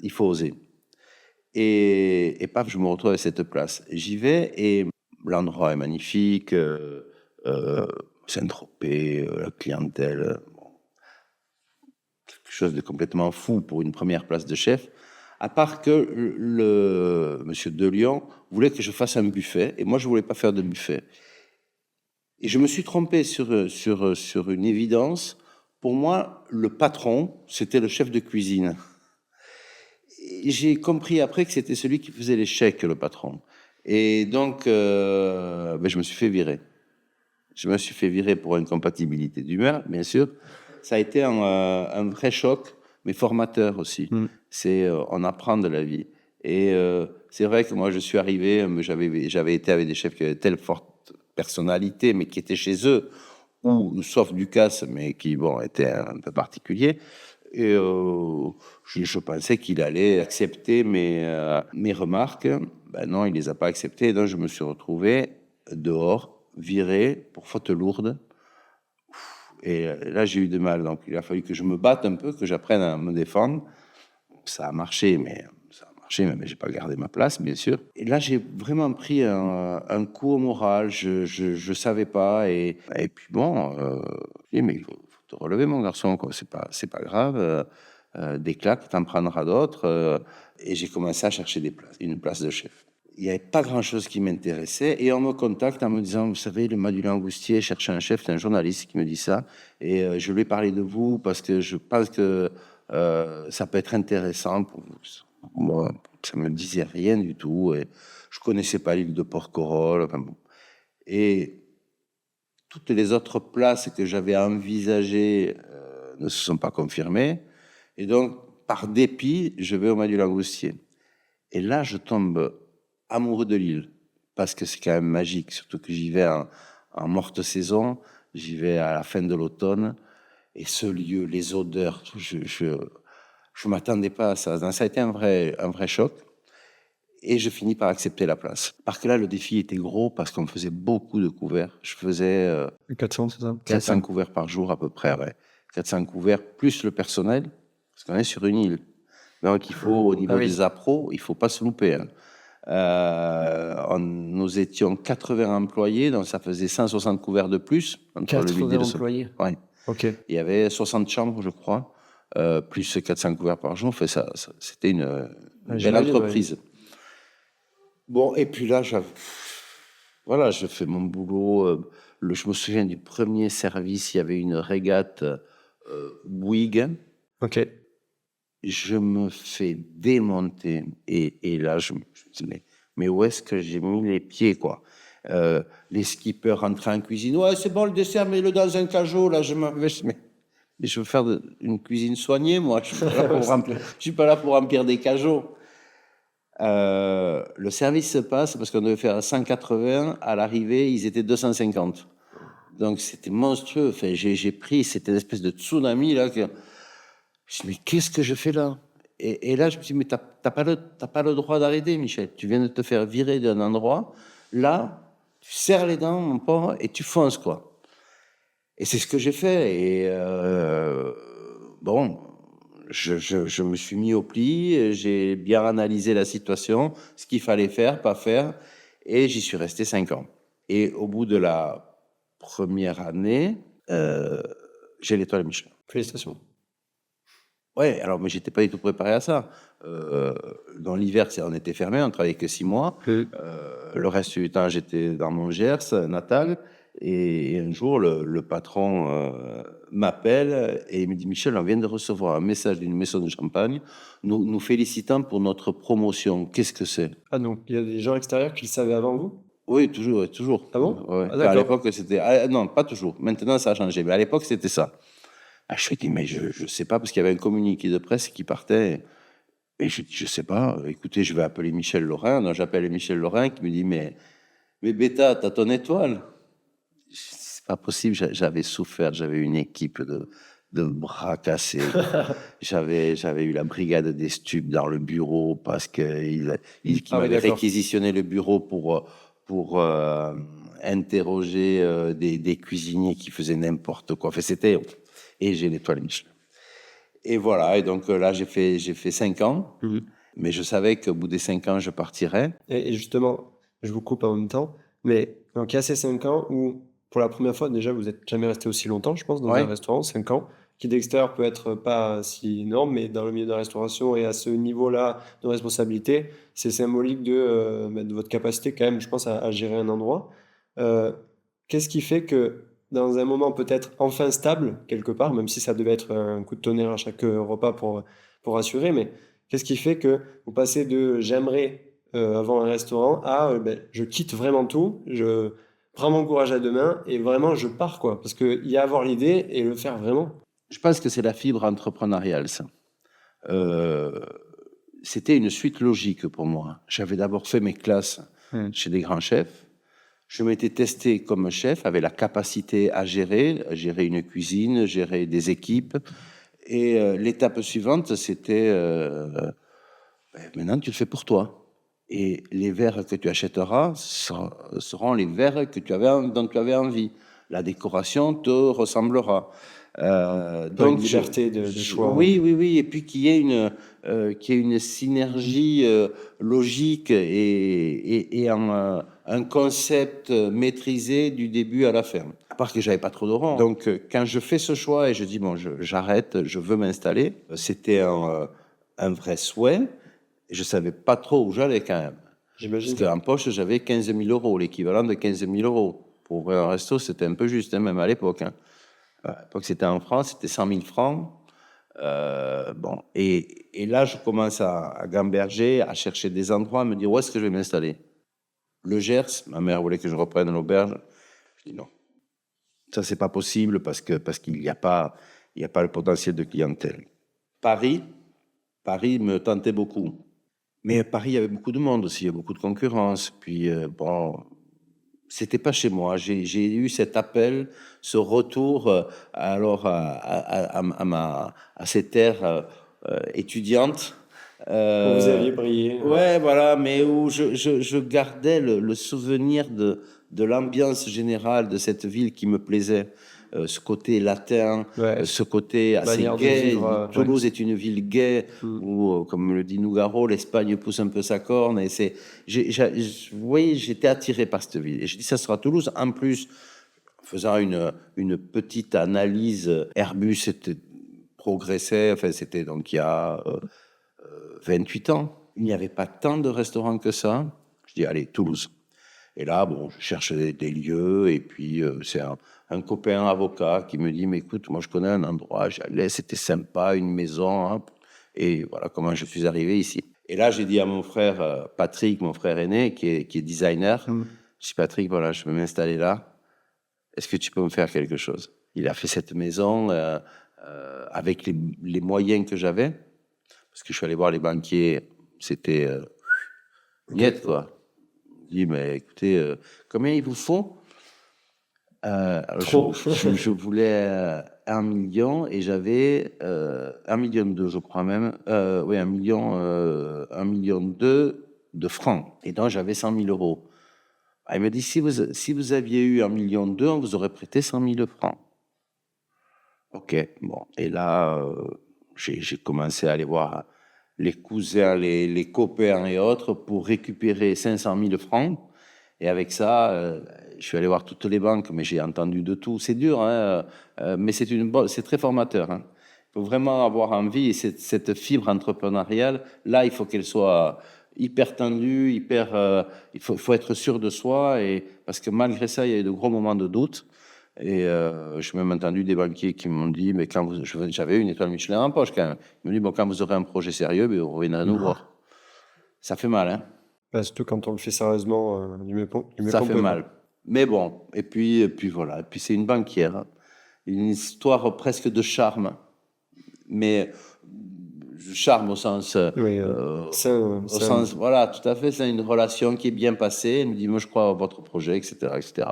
Il faut oser. Et paf, je me retrouve à cette place. J'y vais, et l'endroit est magnifique, euh, Saint-Tropez, la clientèle, bon, quelque chose de complètement fou pour une première place de chef. À part que le monsieur de Lyon voulait que je fasse un buffet, et moi je voulais pas faire de buffet. Et je me suis trompé sur une évidence. Pour moi, le patron, c'était le chef de cuisine. Et j'ai compris après que c'était celui qui faisait les chèques, le patron. Et donc, je me suis fait virer. Je me suis fait virer pour incompatibilité d'humeur, bien sûr. Ça a été un vrai choc, mais formateur aussi. Hmm. On apprend de la vie. Et c'est vrai que moi, je suis arrivé, j'avais été avec des chefs qui avaient telle forte personnalité, mais qui étaient chez eux, ou sauf Ducasse, mais qui, bon, étaient un peu particuliers. Et je pensais qu'il allait accepter mes remarques. Ben non, il les a pas acceptées. Donc, je me suis retrouvé dehors, viré pour faute lourde. Et là, j'ai eu du mal. Donc, il a fallu que je me batte un peu, que j'apprenne à me défendre. Ça a marché, mais j'ai pas gardé ma place, bien sûr. Et là, j'ai vraiment pris un coup au moral. Je savais pas. Et puis bon, je dis, mais faut te relever, mon garçon, quoi. C'est pas grave. Des claques, t'en prendras d'autres. Et j'ai commencé à chercher une place de chef. il n'y avait pas grand-chose qui m'intéressait. Et on me contacte en me disant, vous savez, le Mât du Langoustier cherche un chef, c'est un journaliste qui me dit ça. Et je lui ai parlé de vous parce que je pense que ça peut être intéressant pour vous. Moi, ça me disait rien du tout. Et je connaissais pas l'île de Porquerolles. Enfin, bon. Et toutes les autres places que j'avais envisagées ne se sont pas confirmées. Et donc, par dépit, je vais au Mât du Langoustier. Et là, je tombe amoureux de l'île, parce que c'est quand même magique, surtout que j'y vais en morte saison, j'y vais à la fin de l'automne, et ce lieu, les odeurs, je m'attendais pas à ça. Donc, ça a été un vrai choc, et je finis par accepter la place. Parce que là, le défi était gros, parce qu'on faisait beaucoup de couverts. Je faisais 400, c'est ça? 400 couverts par jour à peu près, ouais. 400 couverts, plus le personnel, parce qu'on est sur une île. Donc, il faut, au niveau des appros, il faut pas se louper. Hein. Nous étions 80 employés, donc ça faisait 160 couverts de plus. Entre 80 employés. Ouais. Ok. Il y avait 60 chambres, je crois, plus 400 couverts par jour. Enfin, c'était une belle entreprise. Ouais. Bon, et puis là, voilà, je fais mon boulot. Je me souviens du premier service, il y avait une régate Bouygues. Ok. Je me fais démonter. Et là, je me dis, mais où est-ce que j'ai mis les pieds, quoi? Les skippers rentraient en cuisine. Ouais, c'est bon, le dessert, mets-le dans un cajot. Là, mais je veux faire une cuisine soignée, moi. Je suis pas là pour remplir des cajots. Le service se passe parce qu'on devait faire 180. À l'arrivée, ils étaient 250. Donc, c'était monstrueux. Enfin, j'ai pris cette espèce de tsunami, là, que... Je me dis, mais qu'est-ce que je fais là? Et là, je me suis dit, mais t'as pas le droit d'arrêter, Michel. Tu viens de te faire virer d'un endroit. Là, tu serres les dents, mon pauvre, et tu fonces, quoi. Et c'est ce que j'ai fait. Et bon, je me suis mis au pli. J'ai bien analysé la situation, ce qu'il fallait faire, pas faire. Et j'y suis resté 5 ans. Et au bout de la première année, j'ai l'étoile Michelin. Félicitations. Ouais, alors, mais j'étais pas du tout préparé à ça. Dans l'hiver, on était fermé, on travaillait que 6 mois. Le reste du temps, j'étais dans mon Gers natal. Et un jour, le patron m'appelle et il me dit, Michel, on vient de recevoir un message d'une maison de champagne, nous félicitant pour notre promotion. Qu'est-ce que c'est? Ah, donc il y a des gens extérieurs qui le savaient avant vous? Oui, toujours, toujours. Ah bon? Ouais. Ah, d'accord. À l'époque, c'était... non, pas toujours. Maintenant, ça a changé. Mais à l'époque, c'était ça. Ah, je lui ai dit, mais je sais pas, parce qu'il y avait un communiqué de presse qui partait. Et je dis, je sais pas, écoutez, je vais appeler Michel Lorrain. Donc, j'appelle Michel Lorrain qui me dit, mais Beta, t'as ton étoile? C'est pas possible, j'avais souffert, j'avais une équipe de bras cassés. J'avais eu la brigade des stupes dans le bureau parce qu'ils m'avaient réquisitionné le bureau pour interroger des cuisiniers qui faisaient n'importe quoi. Enfin, c'était... Et j'ai l'étoile Michelin. Et voilà, et donc là, j'ai fait 5 ans, mais je savais qu'au bout des 5 ans, je partirais. Et justement, je vous coupe en même temps, mais donc il y a ces 5 ans où, pour la première fois, déjà, vous n'êtes jamais resté aussi longtemps, je pense, dans un restaurant, 5 ans, qui d'extérieur peut être pas si énorme, mais dans le milieu de la restauration et à ce niveau-là de responsabilité, c'est symbolique de votre capacité quand même, je pense, à gérer un endroit. Qu'est-ce qui fait que dans un moment peut-être enfin stable, quelque part, même si ça devait être un coup de tonnerre à chaque repas pour assurer, mais qu'est-ce qui fait que vous passez de j'aimerais avant un restaurant à je quitte vraiment tout, je prends mon courage à deux mains et vraiment je pars, quoi. Parce qu'il y a avoir l'idée et le faire vraiment. Je pense que c'est la fibre entrepreneuriale, ça. C'était une suite logique pour moi. J'avais d'abord fait mes classes chez des grands chefs. Je m'étais testé comme chef, avec la capacité à gérer une cuisine, gérer des équipes. Et l'étape suivante, c'était maintenant tu le fais pour toi. Et les verres que tu achèteras seront les verres dont tu avais envie. La décoration te ressemblera. Donc une liberté de choix. Oui. Et puis qu'il y ait une synergie logique et un concept maîtrisé du début à la fin. À part que j'avais pas trop de ronds. Donc quand je fais ce choix et je dis bon, j'arrête, je veux m'installer, c'était un vrai souhait. Je savais pas trop où j'allais quand même. J'imagine. Parce qu'en poche, j'avais 15 000 euros, l'équivalent de 15 000 euros. Pour ouvrir un resto, c'était un peu juste, hein, même à l'époque. Hein. À l'époque, c'était en France, c'était 100 000 francs. Bon, et là, je commence à gamberger, à chercher des endroits, à me dire où est-ce que je vais m'installer. Le Gers, ma mère voulait que je reprenne l'auberge. Je dis non, ça c'est pas possible parce qu'il n'y a pas le potentiel de clientèle. Paris, Paris me tentait beaucoup. Mais à Paris, il y avait beaucoup de monde aussi, il y avait beaucoup de concurrence. Puis bon, c'était pas chez moi. J'ai eu cet appel, ce retour alors à cette ère étudiante. Où vous Euh, aviez brillé. ouais, voilà, mais où je gardais le souvenir de l'ambiance générale de cette ville qui me plaisait. Ce côté latin, Ouais, ce côté assez manière de gai. vivre. Ouais. Toulouse est une ville gaie Mm. où, comme le dit Nougaro, l'Espagne pousse un peu sa corne. Et oui, j'étais attiré par cette ville. Et je dis, ça sera Toulouse. En plus, en faisant une petite analyse, Airbus progressait. Enfin, c'était donc il y a 28 ans. Il n'y avait pas tant de restaurants que ça. Je dis, allez, Toulouse. Et là, bon, je cherche des lieux, et puis c'est un copain avocat qui me dit, mais écoute, moi je connais un endroit, j'allais, c'était sympa, une maison, hein, et voilà comment je suis arrivé ici. Et là, j'ai dit à mon frère Patrick, mon frère aîné, qui est designer, Mm. je dis, Patrick, voilà, je vais m'installer là, est-ce que tu peux me faire quelque chose? Il a fait cette maison avec les moyens que j'avais, parce que je suis allé voir les banquiers, c'était Ok. niet, quoi. Je dis, mais écoutez, combien il vous faut? Alors Trop. je voulais 1 million et j'avais 1,2 million, je crois même. Oui, 1,2 million de francs. Et donc, j'avais 100 000 euros. Ah, il me dit, si vous aviez eu 1,2 million, on vous aurait prêté 100 000 francs. OK, bon. Et là, j'ai commencé à aller voir les cousins, les copains et autres pour récupérer 500 000 francs. Et avec ça, je suis allé voir toutes les banques, mais j'ai entendu de tout. C'est dur, hein, mais c'est très formateur. Hein. Il faut vraiment avoir envie et cette fibre entrepreneuriale. Là, il faut qu'elle soit hyper tendue, il faut être sûr de soi. Et parce que malgré ça, il y a eu de gros moments de doute. Et j'ai même entendu des banquiers qui m'ont dit, mais j'avais une étoile Michelin en poche quand même. Ils m'ont dit, bon, quand vous aurez un projet sérieux, ben, vous reviendrez nous voir. Ça fait mal, hein. Bah, surtout quand on le fait sérieusement, du mieux Ça qu'on fait peut, quoi. mal. Mais bon, et puis voilà. Et puis c'est une banquière. Hein. Une histoire presque de charme. Mais charme Oui, voilà, tout à fait. C'est une relation qui est bien passée. Elle me dit, moi, je crois à votre projet, etc., etc.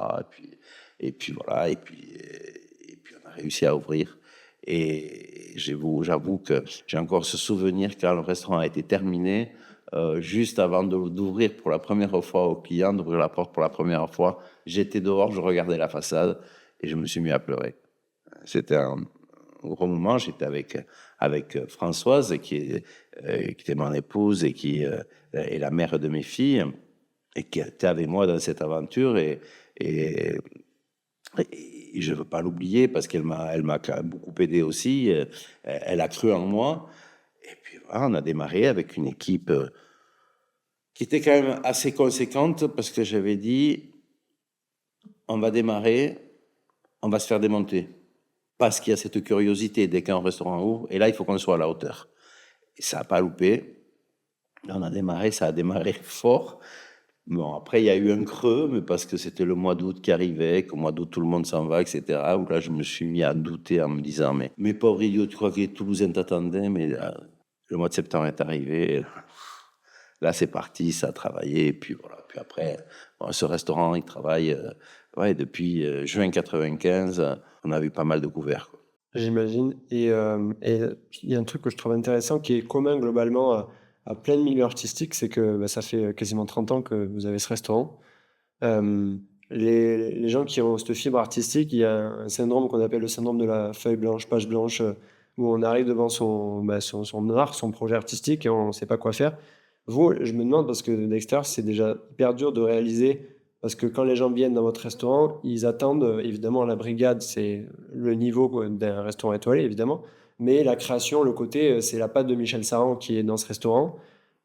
Et puis voilà. Et puis on a réussi à ouvrir. Et j'avoue que j'ai encore ce souvenir quand le restaurant a été terminé, juste avant d'ouvrir pour la première fois aux clients, d'ouvrir la porte pour la première fois. J'étais dehors, je regardais la façade et je me suis mis à pleurer. C'était un gros moment. J'étais avec Françoise, qui était mon épouse et qui est la mère de mes filles, et qui était avec moi dans cette aventure. Et, et je ne veux pas l'oublier parce elle m'a quand même beaucoup aidé aussi. Elle a cru en moi. Et puis voilà, on a démarré avec une équipe qui était quand même assez conséquente parce que j'avais dit, on va démarrer, on va se faire démonter. Parce qu'il y a cette curiosité dès qu'un restaurant ouvre, et là, il faut qu'on soit à la hauteur. Et ça n'a pas loupé. Là, on a démarré, ça a démarré fort. Bon, après, il y a eu un creux, mais parce que c'était le mois d'août qui arrivait, qu'au mois d'août, tout le monde s'en va, etc. Où là, je me suis mis à douter en me disant, mais pauvre idiot, tu crois que les Toulousains t'attendaient, mais le mois de septembre est arrivé. Là, c'est parti, ça a travaillé. Et puis voilà. Puis après, bon, ce restaurant, il travaille ouais, depuis juin 95. On a vu pas mal de couverts, quoi. j'imagine. Et il y a un truc que je trouve intéressant qui est commun globalement à plein de milieux artistiques, c'est que bah, ça fait quasiment 30 ans que vous avez ce restaurant. Euh, les gens qui ont cette fibre artistique, il y a un syndrome qu'on appelle le syndrome de la feuille blanche, page blanche, où on arrive devant son art, son projet artistique et on ne sait pas quoi faire. Vous, je me demande, parce que d'extérieur, c'est déjà hyper dur de réaliser, parce que quand les gens viennent dans votre restaurant, ils attendent, évidemment, la brigade, c'est le niveau quoi, d'un restaurant étoilé, évidemment, mais la création, le côté, c'est la patte de Michel Saran qui est dans ce restaurant.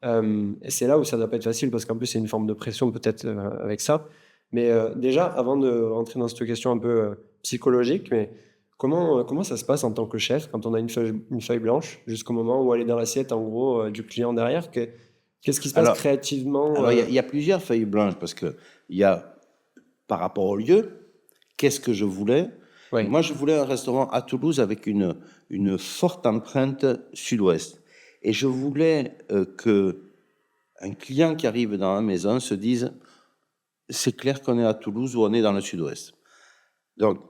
Et c'est là où ça doit pas être facile parce qu'en plus, c'est une forme de pression peut-être avec ça. Mais déjà, avant de rentrer dans cette question un peu psychologique, mais comment ça se passe en tant que chef quand on a une feuille blanche jusqu'au moment où elle est dans l'assiette en gros du client derrière? Qu'est-ce qui se passe Alors, créativement il y a plusieurs feuilles blanches parce que il y a par rapport au lieu, qu'est-ce que je voulais? Oui, Moi, je voulais un restaurant à Toulouse avec une forte empreinte sud-ouest. Et je voulais que un client qui arrive dans la maison se dise, c'est clair qu'on est à Toulouse ou on est dans le sud-ouest. Donc,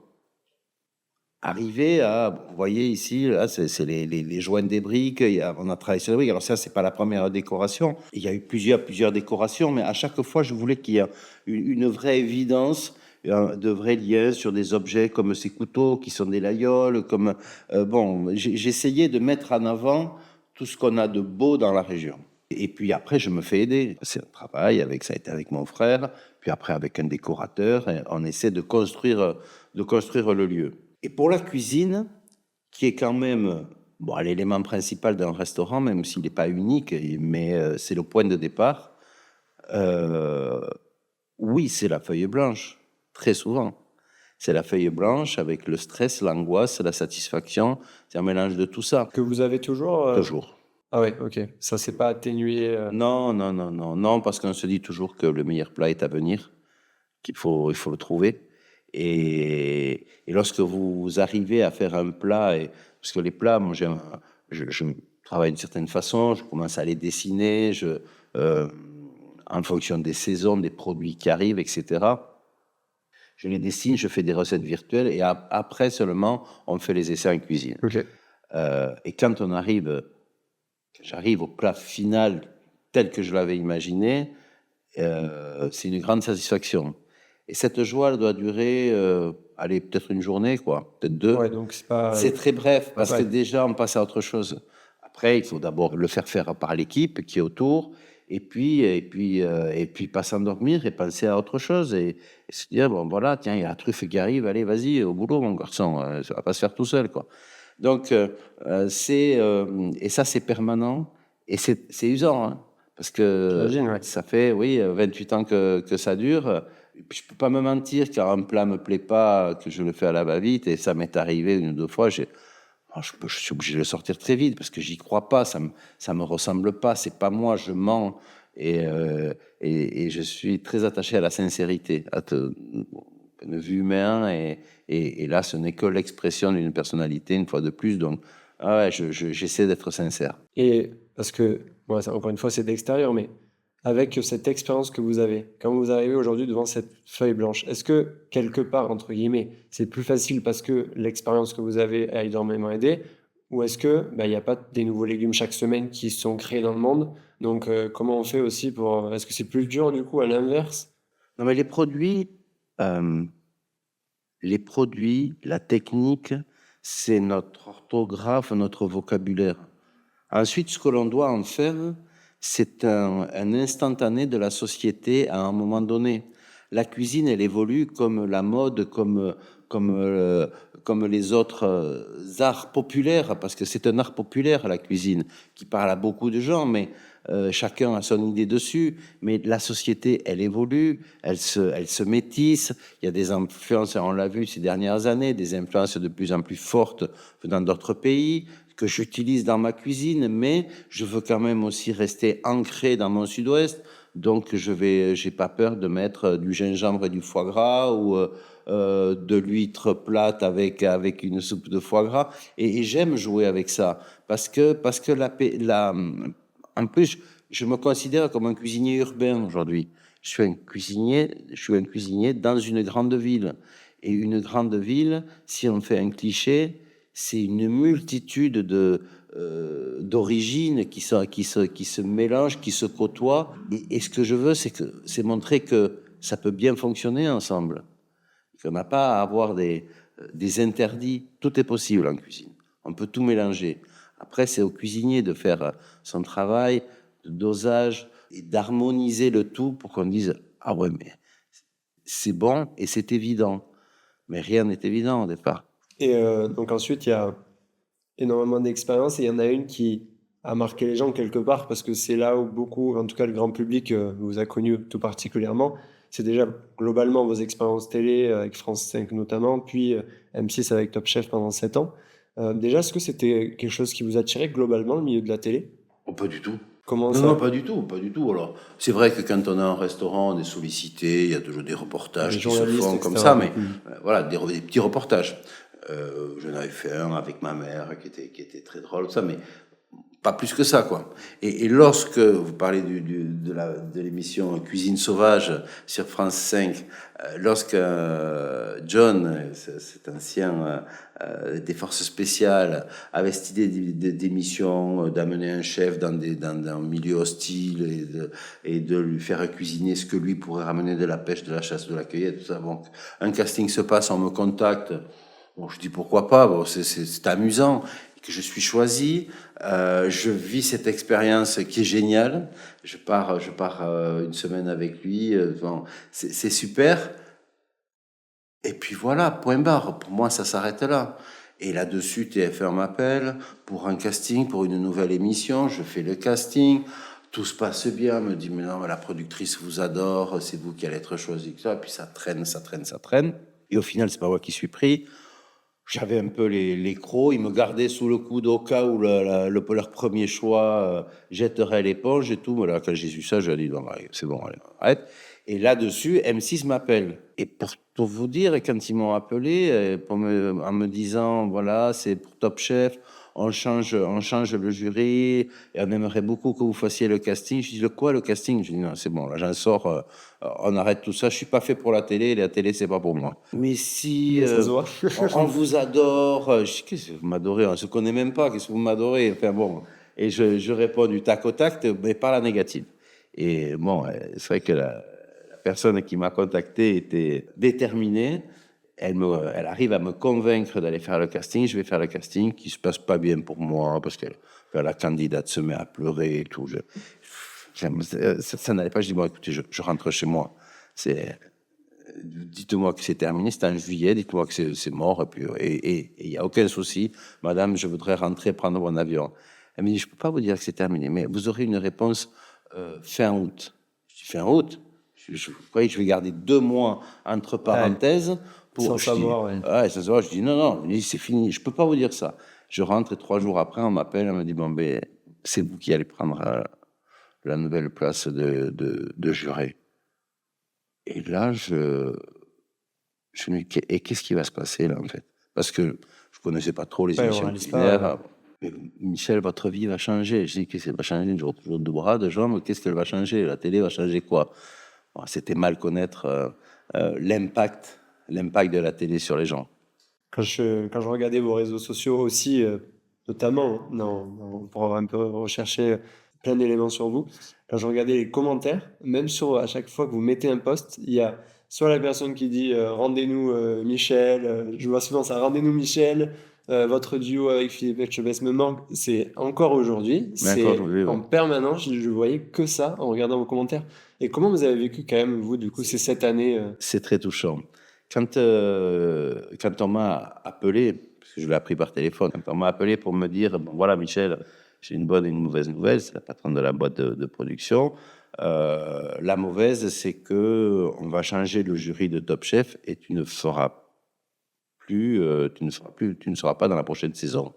arriver à, vous voyez ici, là, c'est les joints des briques, on a travaillé sur les briques. Alors ça, c'est pas la première décoration. Il y a eu plusieurs décorations, mais à chaque fois, je voulais qu'il y ait une vraie évidence, de vrais liens sur des objets comme ces couteaux qui sont des laïoles, comme, bon, j'essayais de mettre en avant tout ce qu'on a de beau dans la région. Et puis après, je me fais aider. C'est un travail, ça a été avec mon frère, puis après avec un décorateur, et on essaie de construire le lieu. Et pour la cuisine, qui est quand même bon, l'élément principal d'un restaurant, même s'il n'est pas unique, mais c'est le point de départ, euh, oui, c'est la feuille blanche, très souvent. C'est la feuille blanche avec le stress, l'angoisse, la satisfaction. C'est un mélange de tout ça, que vous avez toujours. toujours. Ah ouais, ok. Ça s'est pas atténué. Non, non, non, non, non, parce qu'on se dit toujours que le meilleur plat est à venir, il faut le trouver. Et lorsque vous arrivez à faire un plat, parce que les plats, moi, je travaille d'une certaine façon, je commence à les dessiner, euh, en fonction des saisons, des produits qui arrivent, etc. Je les dessine, je fais des recettes virtuelles, et après seulement, on fait les essais en cuisine. Ok. Et quand j'arrive au plat final tel que je l'avais imaginé, c'est une grande satisfaction. Et cette joie, elle doit durer, allez, peut-être une journée, quoi, peut-être Ouais, deux. donc c'est pas. C'est très bref, parce que Ouais. déjà, on passe à autre chose. Après, il faut d'abord le faire par l'équipe qui est autour, et puis pas s'endormir et penser à autre chose, et se dire, bon, voilà, tiens, il y a la truffe qui arrive, allez, vas-y, au boulot, mon garçon, ça va pas se faire tout seul, quoi. Donc, et ça, c'est permanent, et c'est usant, hein, parce que J'imagine, ouais. ça fait, oui, 28 ans que ça dure. Et puis, je peux pas me mentir, quand un plat me plaît pas, que je le fais à la va-vite, et ça m'est arrivé une ou deux fois, je suis obligé de le sortir très vite, parce que j'y crois pas, ça me ressemble pas, c'est pas moi, je mens, et je suis très attaché à la sincérité, point de vue humain, et là, ce n'est que l'expression d'une personnalité, une fois de plus, donc, ah ouais, j'essaie d'être sincère. Et parce que, moi, encore une fois, c'est d'extérieur, mais avec cette expérience que vous avez, quand vous arrivez aujourd'hui devant cette feuille blanche, est-ce que quelque part, entre guillemets, c'est plus facile parce que l'expérience que vous avez a énormément aidé, ou est-ce que bah, il n'y a pas des nouveaux légumes chaque semaine qui sont créés dans le monde? Donc, comment on fait aussi pour... Est-ce que c'est plus dur du coup à l'inverse? Non, mais euh, les produits, la technique, c'est notre orthographe, notre vocabulaire. Ensuite, ce que l'on doit en faire, c'est un instantané de la société à un moment donné. La cuisine, elle évolue comme la mode, comme, euh, comme les autres arts populaires, parce que c'est un art populaire, la cuisine, qui parle à beaucoup de gens, mais chacun a son idée dessus. Mais la société, elle évolue, elle se métisse. Il y a des influences, on l'a vu ces dernières années, des influences de plus en plus fortes venant d'autres pays, que j'utilise dans ma cuisine, mais je veux quand même aussi rester ancré dans mon sud-ouest. Donc, j'ai pas peur de mettre du gingembre et du foie gras, ou de l'huître plate avec une soupe de foie gras. Et j'aime jouer avec ça parce que en plus, je me considère comme un cuisinier urbain aujourd'hui. Je suis un cuisinier dans une grande ville. Et une grande ville, si on fait un cliché, c'est une multitude d'origines qui se mélangent, qui se côtoient. Et ce que je veux, c'est montrer que ça peut bien fonctionner ensemble. Qu'on n'a pas à avoir des interdits. Tout est possible en cuisine. On peut tout mélanger. Après, c'est au cuisinier de faire son travail de dosage et d'harmoniser le tout pour qu'on dise, ah ouais, mais c'est bon et c'est évident. Mais rien n'est évident au départ. Et donc ensuite, il y a énormément d'expérience et il y en a une qui a marqué les gens quelque part parce que c'est là où beaucoup, en tout cas le grand public, vous a connu tout particulièrement. C'est déjà globalement vos expériences télé avec France 5 notamment, puis M6 avec Top Chef pendant 7 ans. Déjà, est-ce que c'était quelque chose qui vous attirait globalement, le milieu de la télé? Oh, pas du tout. Comment Non, non, ça? pas du tout, pas du tout. Alors, c'est vrai que quand on est en restaurant, on est sollicité, il y a toujours des Les reportages qui se journalistes, font comme etc. ça, mais voilà, des petits reportages. J'en avais fait un avec ma mère qui était très drôle, ça, mais pas plus que ça, quoi. Et lorsque vous parlez de l'émission Cuisine sauvage sur France 5, lorsque John, cet ancien des forces spéciales, avait cette idée d'émission, d'amener un chef dans un milieu hostile et de lui faire cuisiner ce que lui pourrait ramener de la pêche, de la chasse, de la cueillette, tout ça. Bon, un casting se passe, on me contacte. Bon, je dis pourquoi pas, bon, c'est amusant que je suis choisi, je vis cette expérience qui est géniale. Je pars une semaine avec lui. Bon, c'est super. Et puis voilà, point barre. Pour moi, ça s'arrête là. Et là-dessus, TF1 m'appelle pour un casting, pour une nouvelle émission. Je fais le casting. Tout se passe bien. Me dit, mais non, la productrice vous adore. C'est vous qui allez être choisi. Et puis ça traîne, ça traîne, ça traîne. Et au final, c'est pas moi qui suis pris. J'avais un peu les crocs, ils me gardaient sous le coude au cas où leur premier choix jetterait l'éponge et tout. Mais là, quand j'ai su ça, j'ai dit, non, allez, c'est bon, allez, arrête. Et là-dessus, M6 m'appelle. Et pour tout vous dire, quand ils m'ont appelé, en me disant, voilà, c'est pour Top Chef, on change le jury, et on aimerait beaucoup que vous fassiez le casting. Je dis, le quoi, le casting? Je dis, non, c'est bon, là, j'en sors, on arrête tout ça, je suis pas fait pour la télé, c'est pas pour moi. Mais si Ça se voit. on vous adore, je dis, qu'est-ce que vous m'adorez? On se connaît même pas, qu'est-ce que vous m'adorez? Enfin bon, et je réponds du tac au tac, mais pas la négative. Et bon, c'est vrai que la personne qui m'a contacté était déterminée. Elle arrive à me convaincre d'aller faire le casting. Je vais faire le casting qui se passe pas bien pour moi parce que la candidate se met à pleurer et tout. Ça n'allait pas. Je dis, bon, écoutez, je rentre chez moi. Dites-moi que c'est terminé, c'est en juillet, dites-moi que c'est mort, et il n'y a aucun souci. Madame, je voudrais rentrer prendre mon avion. Elle me dit, je ne peux pas vous dire que c'est terminé, mais vous aurez une réponse fin août. Je dis, fin août? Vous croyez que je vais garder 2 mois entre parenthèses Sans savoir, ouais. Ouais, sans savoir. Je dis, non, non, c'est fini, je ne peux pas vous dire ça. Je rentre et 3 jours après, on m'appelle, on me dit, bon, ben, c'est vous qui allez prendre la nouvelle place de juré. Et là, je me dis, et qu'est-ce qui va se passer là, en fait? Parce que je connaissais pas trop les émissions culinaires. Mais Michel, votre vie va changer. Je dis, qu'est-ce qu'elle va changer? J'aurai toujours 2 bras, 2 jambes, qu'est-ce qu'elle va changer? La télé va changer quoi? Bon, c'était mal connaître l'impact de la télé sur les gens. Quand je regardais vos réseaux sociaux aussi, notamment, pour un peu rechercher plein d'éléments sur vous, quand je regardais les commentaires, même à chaque fois que vous mettez un post, il y a soit la personne qui dit rendez-nous Michel, je vois souvent ça, rendez-nous Michel, votre duo avec Philippe Etchebest me manque, c'est encore aujourd'hui, c'est en permanence, je voyais que ça en regardant vos commentaires. Et comment vous avez vécu quand même, vous, du coup, ces 7 années C'est très touchant. Quand on m'a appelé, parce que je l'ai appris par téléphone, quand on m'a appelé pour me dire, bon, voilà Michel, j'ai une bonne et une mauvaise nouvelle, c'est la patronne de la boîte de production. La mauvaise, c'est que on va changer le jury de Top Chef et tu ne seras pas dans la prochaine saison.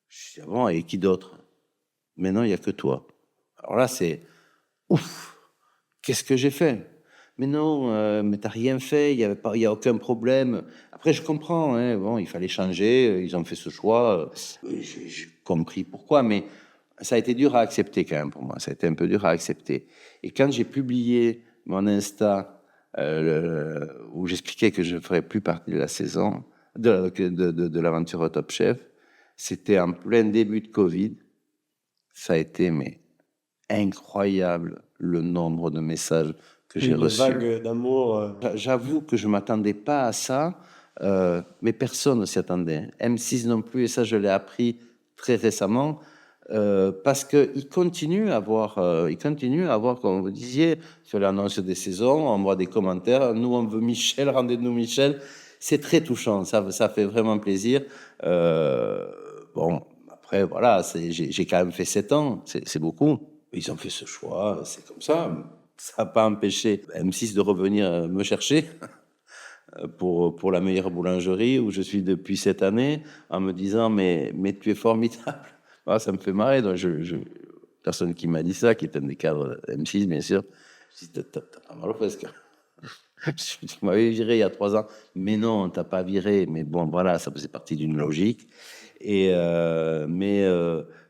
Je dis, ah bon, et qui d'autre? Mais non, il n'y a que toi. Alors là, c'est ouf, qu'est-ce que j'ai fait? Mais non, mais t'as rien fait, il y a aucun problème. Après, je comprends, hein, bon, il fallait changer, ils ont fait ce choix. J'ai compris pourquoi, mais ça a été dur à accepter quand même pour moi. Ça a été un peu dur à accepter. Et quand j'ai publié mon Insta où j'expliquais que je ne ferais plus partie de la saison, de l'aventure Top Chef, c'était en plein début de Covid. Ça a été mais incroyable le nombre de messages que j'ai reçus. Une vague d'amour. J'avoue que je ne m'attendais pas à ça, mais personne ne s'y attendait. M6 non plus, et ça je l'ai appris très récemment, parce qu'ils continuent à avoir, comme vous disiez, sur l'annonce des saisons, on voit des commentaires, nous on veut Michel, rendez-nous Michel. C'est très touchant, ça fait vraiment plaisir. Bon, après, voilà, j'ai quand même fait 7 ans, c'est beaucoup. Ils ont fait ce choix, c'est comme ça. Ça n'a pas empêché M6 de revenir me chercher pour la meilleure boulangerie où je suis depuis cette année, en me disant, mais tu es formidable. Ah, ça me fait marrer. Donc personne qui m'a dit ça, qui est un des cadres M6, bien sûr, je dis, t'as pas mal aux fesses, quoi. Tu m'avais viré il y a 3 ans. Mais non, on t'a pas viré. Mais bon, voilà, ça faisait partie d'une logique. Tu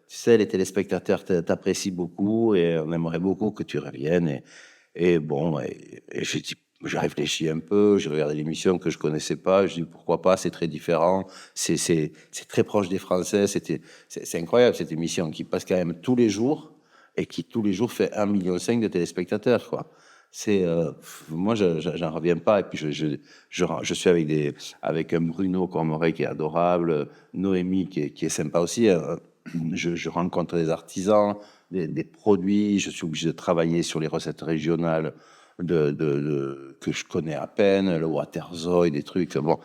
sais, les téléspectateurs t'apprécient beaucoup et on aimerait beaucoup que tu reviennes. Et bon, j'ai réfléchi un peu, j'ai regardé l'émission que je connaissais pas. Je dis pourquoi pas, c'est très différent, c'est très proche des Français. C'est incroyable cette émission qui passe quand même tous les jours et qui tous les jours fait 1,5 million de téléspectateurs, quoi. Moi, j'en reviens pas. Et puis je suis avec un Bruno Cormoré qui est adorable, Noémie qui est sympa aussi. Je rencontre des artisans, des produits. Je suis obligé de travailler sur les recettes régionales que je connais à peine, le Waterzooi, des trucs. Bon.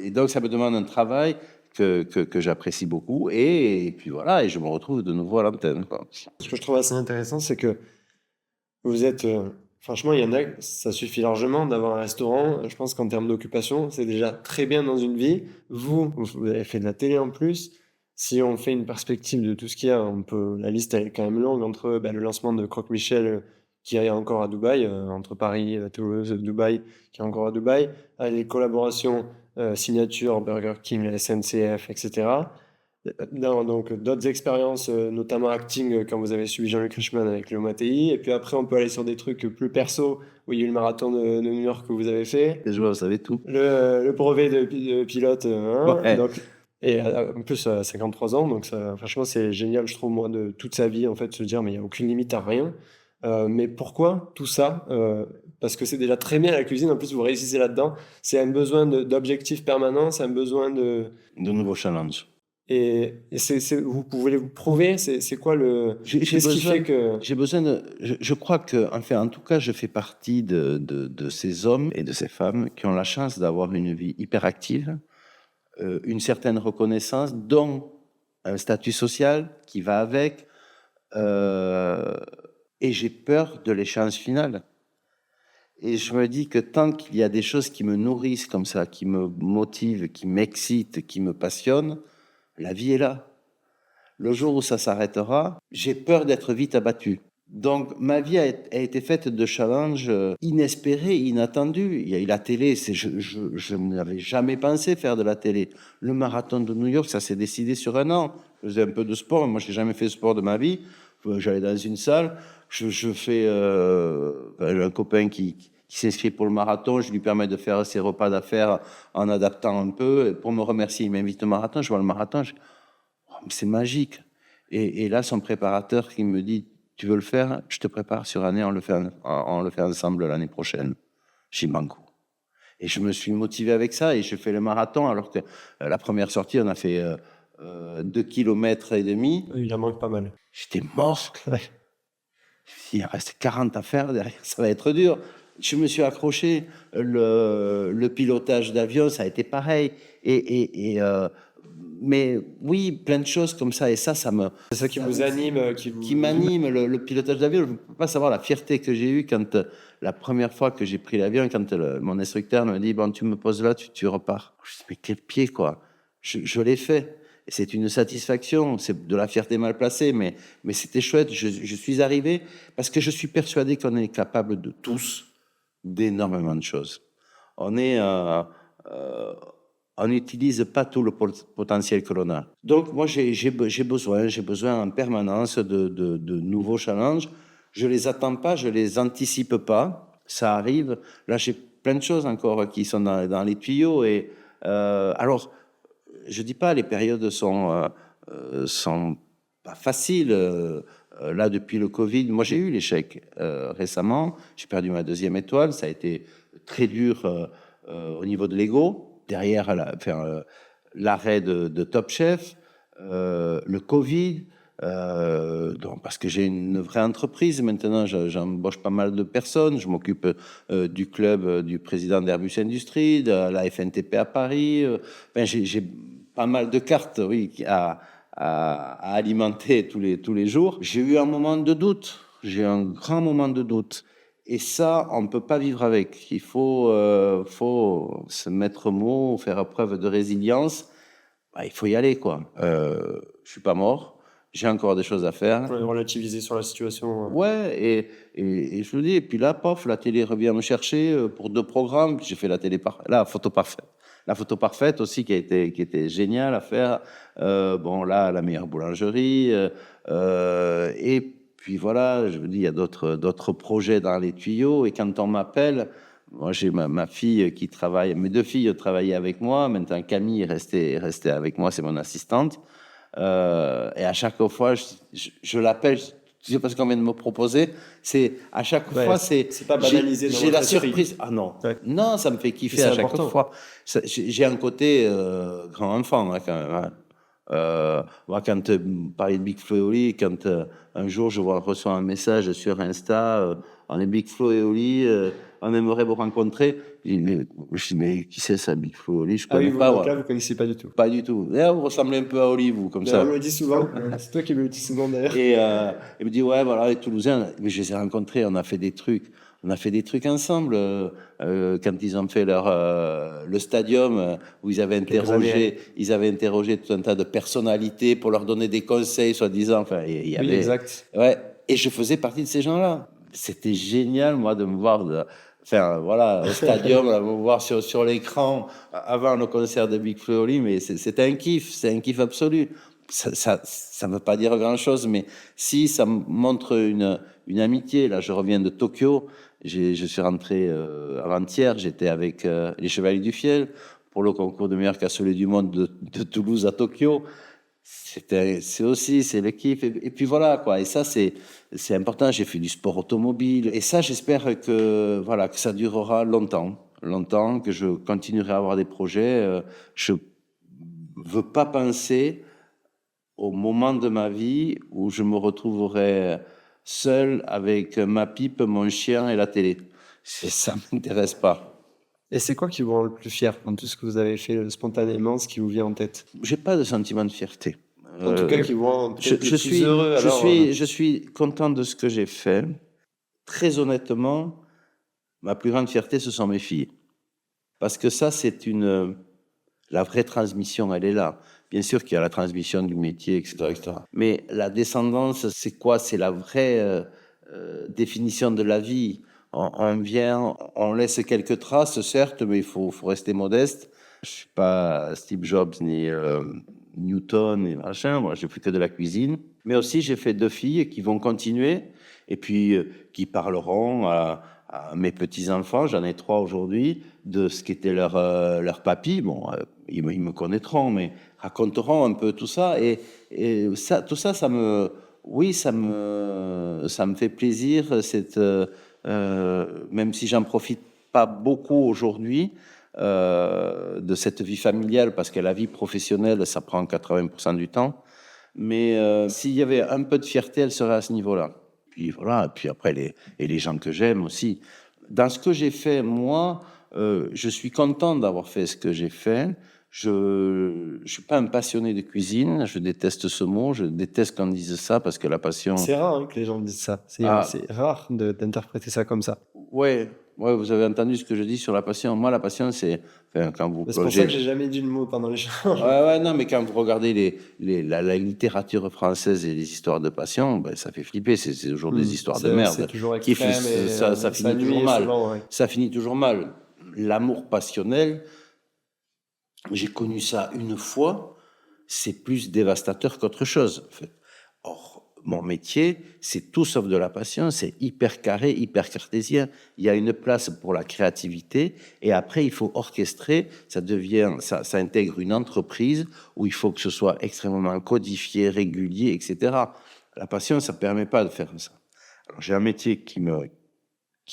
Et donc, ça me demande un travail que j'apprécie beaucoup. Et puis voilà, et je me retrouve de nouveau à l'antenne, quoi. Ce que je trouve assez intéressant, c'est que vous êtes, franchement, il y en a, ça suffit largement d'avoir un restaurant. Je pense qu'en termes d'occupation, c'est déjà très bien dans une vie. Vous avez fait de la télé en plus. Si on fait une perspective de tout ce qu'il y a, la liste elle est quand même longue entre le lancement de Croque Michel qui est encore à Dubaï, entre Paris, Toulouse, Dubaï, qui est encore à Dubaï, les collaborations signature, Burger King, la SNCF, etc. Donc d'autres expériences, notamment acting, quand vous avez suivi Jean-Luc Reichmann avec Léo Mattei. Et puis après, on peut aller sur des trucs plus perso, où il y a eu le marathon de New York que vous avez fait, Et je vois, vous savez tout. le brevet de pilote, hein, Ouais. donc, et en plus, à 53 ans, donc ça, franchement, c'est génial, je trouve, moi, de toute sa vie, en fait, se dire, mais il n'y a aucune limite à rien. Mais pourquoi tout ça? Parce que c'est déjà très bien la cuisine, en plus, vous réussissez là-dedans. C'est un besoin d'objectifs permanents, c'est un besoin de. De nouveaux challenges. Et vous pouvez vous prouver, c'est quoi J'ai qu'est-ce qui besoin, fait que. j'ai besoin de. Je crois que, enfin, en tout cas, je fais partie de ces hommes et de ces femmes qui ont la chance d'avoir une vie hyper active, une certaine reconnaissance, dont un statut social qui va avec, euh, et j'ai peur de l'échéance finale. Et je me dis que tant qu'il y a des choses qui me nourrissent comme ça, qui me motivent, qui m'excitent, qui me passionnent, la vie est là. Le jour où ça s'arrêtera, j'ai peur d'être vite abattu. Donc ma vie a été faite de challenges inespérés, inattendus. Il y a eu la télé, je n'avais jamais pensé faire de la télé. Le marathon de New York, ça s'est décidé sur un an. Je faisais un peu de sport, moi je n'ai jamais fait de sport de ma vie. J'allais dans une salle, je fais un copain qui s'inscrit pour le marathon, je lui permets de faire ses repas d'affaires en adaptant un peu. Et pour me remercier, il m'invite au marathon, je vois le marathon, c'est magique. Et là, son préparateur qui me dit, tu veux le faire? Je te prépare sur année, on le fait ensemble l'année prochaine. J'ai banco. Et je me suis motivé avec ça et je fais le marathon alors que la première sortie, on a fait 2,5 km. Il en manque pas mal. J'étais mort. Il reste 40 à faire derrière, ça va être dur. Je me suis accroché. Le pilotage d'avion, ça a été pareil. Mais oui, plein de choses comme ça. Et ça me. C'est ça qui vous anime, Qui m'anime, le pilotage d'avion. Je ne peux pas savoir la fierté que j'ai eue quand, la première fois que j'ai pris l'avion, quand mon instructeur me dit, bon, tu me poses là, tu repars. Je dis, mais quel pied, quoi. Je l'ai fait. Et c'est une satisfaction, c'est de la fierté mal placée, mais c'était chouette. Je suis arrivé parce que je suis persuadé qu'on est capable de tous d'énormément de choses. On est, on n'utilise pas tout le potentiel que l'on a. Donc moi, j'ai besoin en permanence de nouveaux challenges. Je les attends pas, je les anticipe pas. Ça arrive. Là, j'ai plein de choses encore qui sont dans les tuyaux. Et alors, je dis pas les périodes sont pas faciles. Là, depuis le Covid, moi j'ai eu l'échec récemment. J'ai perdu ma 2e étoile. Ça a été très dur au niveau de l'ego. Derrière l'arrêt de Top Chef, le Covid, donc parce que j'ai une vraie entreprise maintenant, j'embauche pas mal de personnes, je m'occupe du club du président d'Airbus Industrie, de la FNTP à Paris, j'ai pas mal de cartes, oui, à alimenter tous les jours. J'ai eu un moment de doute, j'ai eu un grand moment de doute. Et ça, on ne peut pas vivre avec. Il faut se mettre mot, faire preuve de résilience. Bah, il faut y aller, quoi. Je suis pas mort, j'ai encore des choses à faire. Ouais, relativiser sur la situation. Ouais, et je le dis, et puis là, pof, la télé revient me chercher pour 2 programmes. J'ai fait la photo parfaite. La photo parfaite aussi qui était géniale à faire. Bon, là, la meilleure boulangerie. Et puis voilà, je vous dis, il y a d'autres projets dans les tuyaux. Et quand on m'appelle, moi, j'ai ma fille qui travaille, mes 2 filles travaillaient avec moi. Maintenant, Camille est restée avec moi, c'est mon assistante. Et à chaque fois, je l'appelle, je sais pas ce qu'on vient de me proposer. C'est à chaque Ouais, fois, c'est pas banalisé dans j'ai la votre esprit. surprise. Ah non, Ouais. non, ça me fait kiffer C'est à chaque important. fois. J'ai un côté grand enfant hein, quand même. Hein. Moi, quand parler de Big Flo et Oli, quand un jour reçois un message sur Insta, on est Big Flo et Oli, on aimerait vous rencontrer. Je dis, mais qui c'est ça, Big Flo et Oli? Je Ah oui, connais pas. donc là, Moi. vous connaissez pas du tout. Pas du tout. D'ailleurs, vous ressemblez un peu à Oli, vous, comme Mais ça. on me le dit souvent. C'est toi qui me le dis souvent d'ailleurs. Et il me dit, ouais, voilà, les Toulousains, mais je les ai rencontrés, on a fait des trucs. On a fait des trucs ensemble quand ils ont fait le stadium où Quelques années. ils avaient interrogé tout un tas de personnalités pour leur donner des conseils, soi-disant. Enfin, il y Oui, avait, exact. ouais. Et je faisais partie de ces gens-là. C'était génial, moi, de me voir, enfin, voilà, au stadium, là, me voir sur l'écran avant le concert de Big Flo et Oli, mais c'était c'est un kiff absolu. Ça ne veut pas dire grand-chose, mais si ça me montre une amitié. Là, je reviens de Tokyo. Je suis rentré avant-hier. J'étais avec les Chevaliers du Fiel pour le concours de meilleur cassoulet du monde de Toulouse à Tokyo. C'est le kiff. Et puis voilà, quoi. Et ça, c'est important. J'ai fait du sport automobile. Et ça, j'espère que, voilà, que ça durera longtemps. Longtemps, que je continuerai à avoir des projets. Je veux pas penser au moment de ma vie où je me retrouverai seul avec ma pipe, mon chien et la télé. Ça m'intéresse pas. Et c'est quoi qui vous rend le plus fier dans tout ce que vous avez fait spontanément, ce qui vous vient en tête? J'ai pas de sentiment de fierté. En tout cas, qui vous rend peut-être le plus heureux. Alors, Je suis content de ce que j'ai fait. Très honnêtement, ma plus grande fierté, ce sont mes filles. Parce que ça, la vraie transmission, elle est là. Bien sûr qu'il y a la transmission du métier, etc., etc. Mais la descendance, c'est quoi? C'est la vraie définition de la vie. On vient, on laisse quelques traces, certes, mais faut rester modeste. Je suis pas Steve Jobs ni Newton et machin. Moi, j'ai fait que de la cuisine. Mais aussi, j'ai fait 2 filles qui vont continuer et puis qui parleront à mes petits-enfants, j'en ai 3 aujourd'hui, de ce qu'était leur papy. Bon, ils me connaîtront, mais raconteront un peu tout ça. Et ça, tout ça, oui, ça me fait plaisir. Même si j'en profite pas beaucoup aujourd'hui de cette vie familiale, parce que la vie professionnelle, ça prend 80% du temps. Mais s'il y avait un peu de fierté, elle serait à ce niveau-là. Puis voilà, et puis après, les gens que j'aime aussi. Dans ce que j'ai fait, moi, je suis content d'avoir fait ce que j'ai fait. Je ne suis pas un passionné de cuisine, je déteste ce mot, je déteste qu'on dise ça parce que la passion... c'est rare hein, que les gens disent ça. Ah, C'est rare d'interpréter ça comme ça. ouais, vous avez entendu ce que je dis sur la passion. Moi, la passion, c'est enfin, quand vous Mais c'est pour ça que j'ai jamais dit le mot pendant l'échange. Ouais, non, mais quand vous regardez la littérature française et les histoires de passion, ben, ça fait flipper. C'est toujours des histoires de merde. C'est toujours Qui extrême et ça finit nuit toujours mal. souvent, ouais. Ça finit toujours mal. L'amour passionnel, j'ai connu ça une fois, c'est plus dévastateur qu'autre chose, en fait. Or, mon métier, c'est tout sauf de la passion, c'est hyper carré, hyper cartésien. Il y a une place pour la créativité et après, il faut orchestrer. Ça intègre une entreprise où il faut que ce soit extrêmement codifié, régulier, etc. La passion, ça ne permet pas de faire ça. Alors, j'ai un métier qui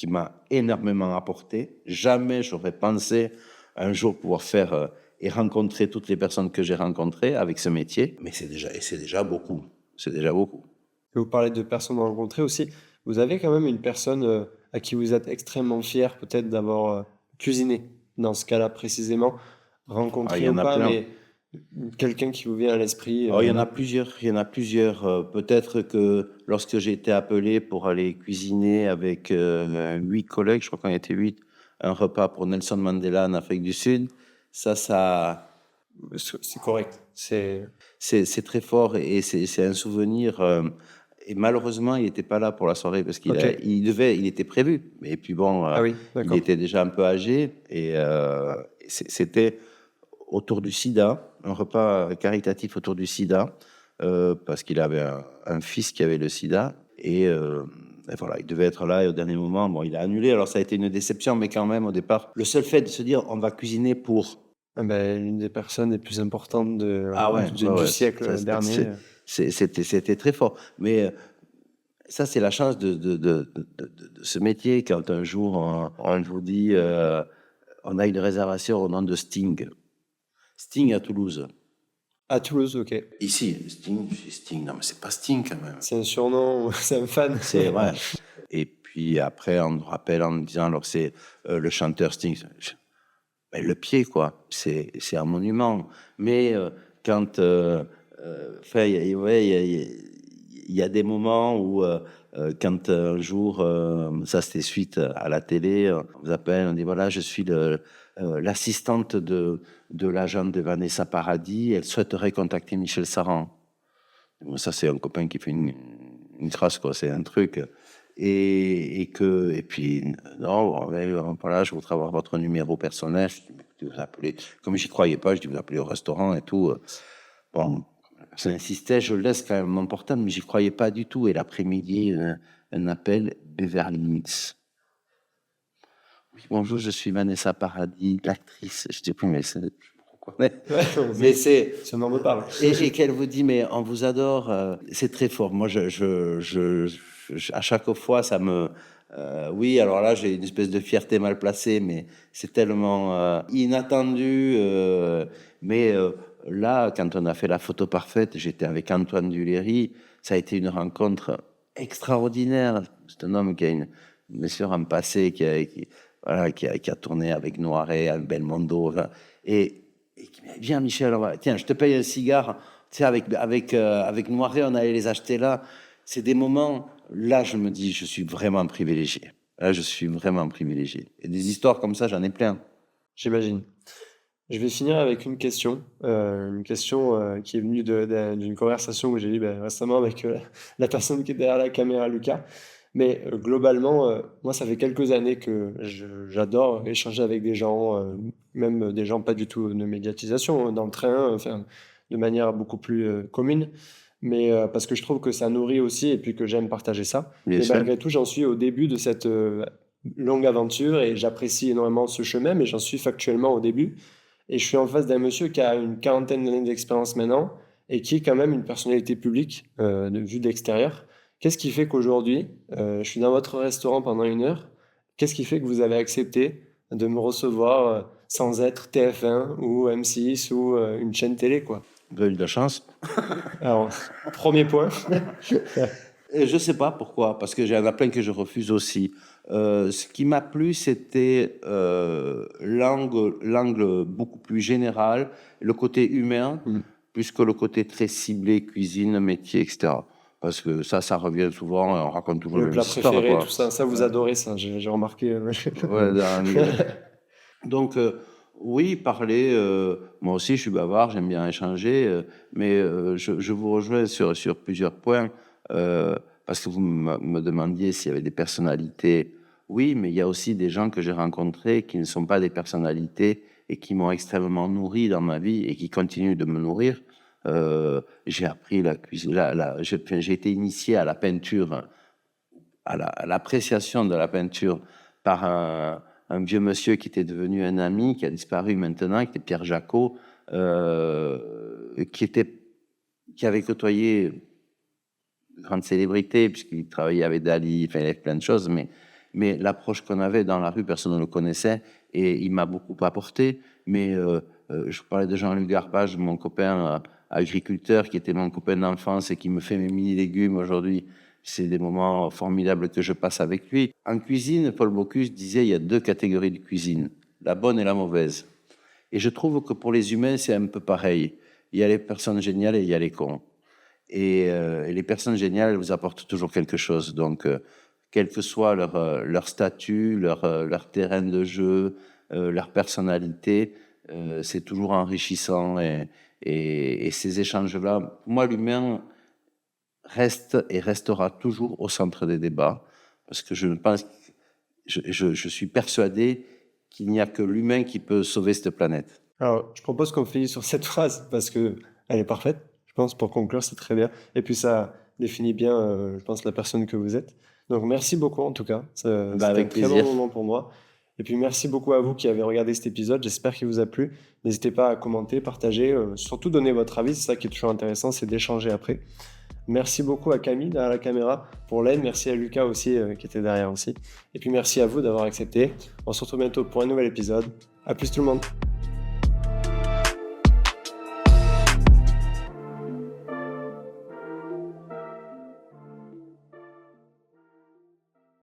m'a énormément apporté. Jamais j'aurais pensé un jour pouvoir faire et rencontrer toutes les personnes que j'ai rencontrées avec ce métier. Mais c'est déjà beaucoup. C'est déjà beaucoup. Et vous parlez de personnes rencontrées aussi. Vous avez quand même une personne à qui vous êtes extrêmement fier peut-être d'avoir cuisiné, dans ce cas-là précisément, Ah, il rencontré y ou en a pas, plein. mais Quelqu'un qui vous vient à l'esprit Alors, il y en a plusieurs. Il y en a plusieurs. Peut-être que lorsque j'ai été appelé pour aller cuisiner avec 8 collègues, je crois qu'on était 8, un repas pour Nelson Mandela en Afrique du Sud, ça, c'est correct. c'est très fort et c'est un souvenir. Et malheureusement, il n'était pas là pour la soirée parce Ok. il était prévu. Et puis bon, Ah oui, il d'accord. était déjà un peu âgé et c'était autour du sida, un repas caritatif autour du sida, parce qu'il avait un fils qui avait le sida et voilà, il devait être là et au dernier moment, bon, il a annulé. Alors ça a été une déception, mais quand même au départ, le seul fait de se dire on va cuisiner pour. Ah ben, l'une des personnes les plus importantes Ah ouais, ouais, du ouais, siècle dernier. c'était très fort. Mais ça, c'est la chance de ce métier quand un jour on vous dit on a une réservation au nom de Sting. Sting à Toulouse. À Toulouse, ok. Ici, Sting, c'est Sting. Non, mais c'est pas Sting quand même. C'est un surnom, c'est un fan. C'est ouais. Et puis après, on nous rappelle en nous disant alors que c'est le chanteur Sting. Ben, le pied, quoi. C'est un monument. Mais quand, enfin, ouais, il y a des moments où, quand un jour, ça c'était suite à la télé, on vous appelle, on dit voilà, je suis l'assistante de l'agent de Vanessa Paradis, elle souhaiterait contacter Michel Saran. Bon, ça, c'est un copain qui fait une trace, quoi. C'est un truc. Et puis, non, voilà, je voudrais avoir votre numéro personnel. Je dis, mais écoutez, vous appelez. Comme j'y croyais pas, je dis, vous appelez au restaurant et tout. Bon, ça insistait, je le laisse quand même mon portable, mais j'y croyais pas du tout. Et l'après-midi, un appel, Beverly Hills. Oui, bonjour, je suis Vanessa Paradis, l'actrice. Je dis, oui, mais je vous connais. Mais c'est. Ce nom me parle. Et qu'elle vous dit, mais on vous adore, c'est très fort. Moi, à chaque fois, ça me. Oui, alors là, j'ai une espèce de fierté mal placée, mais c'est tellement inattendu. Mais là, quand on a fait la photo parfaite, j'étais avec Antoine Duléry. Ça a été une rencontre extraordinaire. C'est un homme qui a bien sûr un passé, voilà, qui a tourné avec Noiret, avec Belmondo. Voilà. Et qui m'a dit, viens Michel, tiens, je te paye un cigare. Tu sais, avec Noiret, on allait les acheter là. C'est des moments, là, je me dis, je suis vraiment privilégié. Là, je suis vraiment privilégié. Et des histoires comme ça, j'en ai plein. J'imagine. Je vais finir avec une question qui est venue d'une conversation que j'ai eue récemment avec la personne qui est derrière la caméra, Lucas. Mais globalement, moi, ça fait quelques années que j'adore échanger avec des gens, même des gens pas du tout de médiatisation, dans le train, enfin, de manière beaucoup plus commune. Mais parce que je trouve que ça nourrit aussi et puis que j'aime partager ça. Bien Mais sûr. malgré tout, j'en suis au début de cette longue aventure et j'apprécie énormément ce chemin, mais j'en suis factuellement au début. Et je suis en face d'un monsieur qui a une quarantaine d'années d'expérience maintenant et qui est quand même une personnalité publique vue d'extérieur. Qu'est-ce qui fait qu'aujourd'hui, je suis dans votre restaurant pendant 1 heure? Qu'est-ce qui fait que vous avez accepté de me recevoir sans être TF1 ou M6 ou une chaîne télé, quoi? Vous avez eu de la chance. Alors, premier point. Et je sais pas pourquoi, parce qu'il y en a plein que je refuse aussi. Ce qui m'a plu, c'était l'angle beaucoup plus général, le côté humain, Mm. plus que le côté très ciblé, cuisine, métier, etc. Parce que ça revient souvent, et on raconte toujours Le les mêmes plat histoires, préféré, tout quoi. ça vous adorez ça, j'ai remarqué. Ouais, donc, oui, parler, moi aussi je suis bavard, j'aime bien échanger, mais je vous rejoins sur plusieurs points, euh, parce que vous me demandiez s'il y avait des personnalités. Oui, mais il y a aussi des gens que j'ai rencontrés qui ne sont pas des personnalités et qui m'ont extrêmement nourri dans ma vie et qui continuent de me nourrir. J'ai appris la cuisine, j'ai été initié à la peinture, à l'appréciation de la peinture par un vieux monsieur qui était devenu un ami, qui a disparu maintenant, qui était Pierre Jacot, qui avait côtoyé de grandes célébrités, puisqu'il travaillait avec Dali, enfin, il avait plein de choses, mais l'approche qu'on avait dans la rue, personne ne le connaissait, et il m'a beaucoup apporté. Mais je parlais de Jean-Luc Garbage, mon copain agriculteur, qui était mon copain d'enfance et qui me fait mes mini-légumes aujourd'hui. C'est des moments formidables que je passe avec lui. En cuisine, Paul Bocuse disait il y a 2 catégories de cuisine, la bonne et la mauvaise. Et je trouve que pour les humains, c'est un peu pareil. Il y a les personnes géniales et il y a les cons. Et les personnes géniales, elles vous apportent toujours quelque chose. Donc, quel que soit leur statut, leur terrain de jeu, leur personnalité, c'est toujours enrichissant. Et ces échanges-là, pour moi, l'humain reste et restera toujours au centre des débats. Parce que je suis persuadé qu'il n'y a que l'humain qui peut sauver cette planète. Alors, je propose qu'on finisse sur cette phrase parce que elle est parfaite. Je pense pour conclure, c'est très bien. Et puis ça définit bien, je pense, la personne que vous êtes. Donc merci beaucoup en tout cas. C'était un Avec très bon plaisir. moment pour moi. Et puis merci beaucoup à vous qui avez regardé cet épisode. J'espère qu'il vous a plu. N'hésitez pas à commenter, partager, surtout donner votre avis. C'est ça qui est toujours intéressant, c'est d'échanger après. Merci beaucoup à Camille derrière la caméra pour l'aide. Merci à Lucas aussi qui était derrière aussi. Et puis merci à vous d'avoir accepté. On se retrouve bientôt pour un nouvel épisode. À plus tout le monde.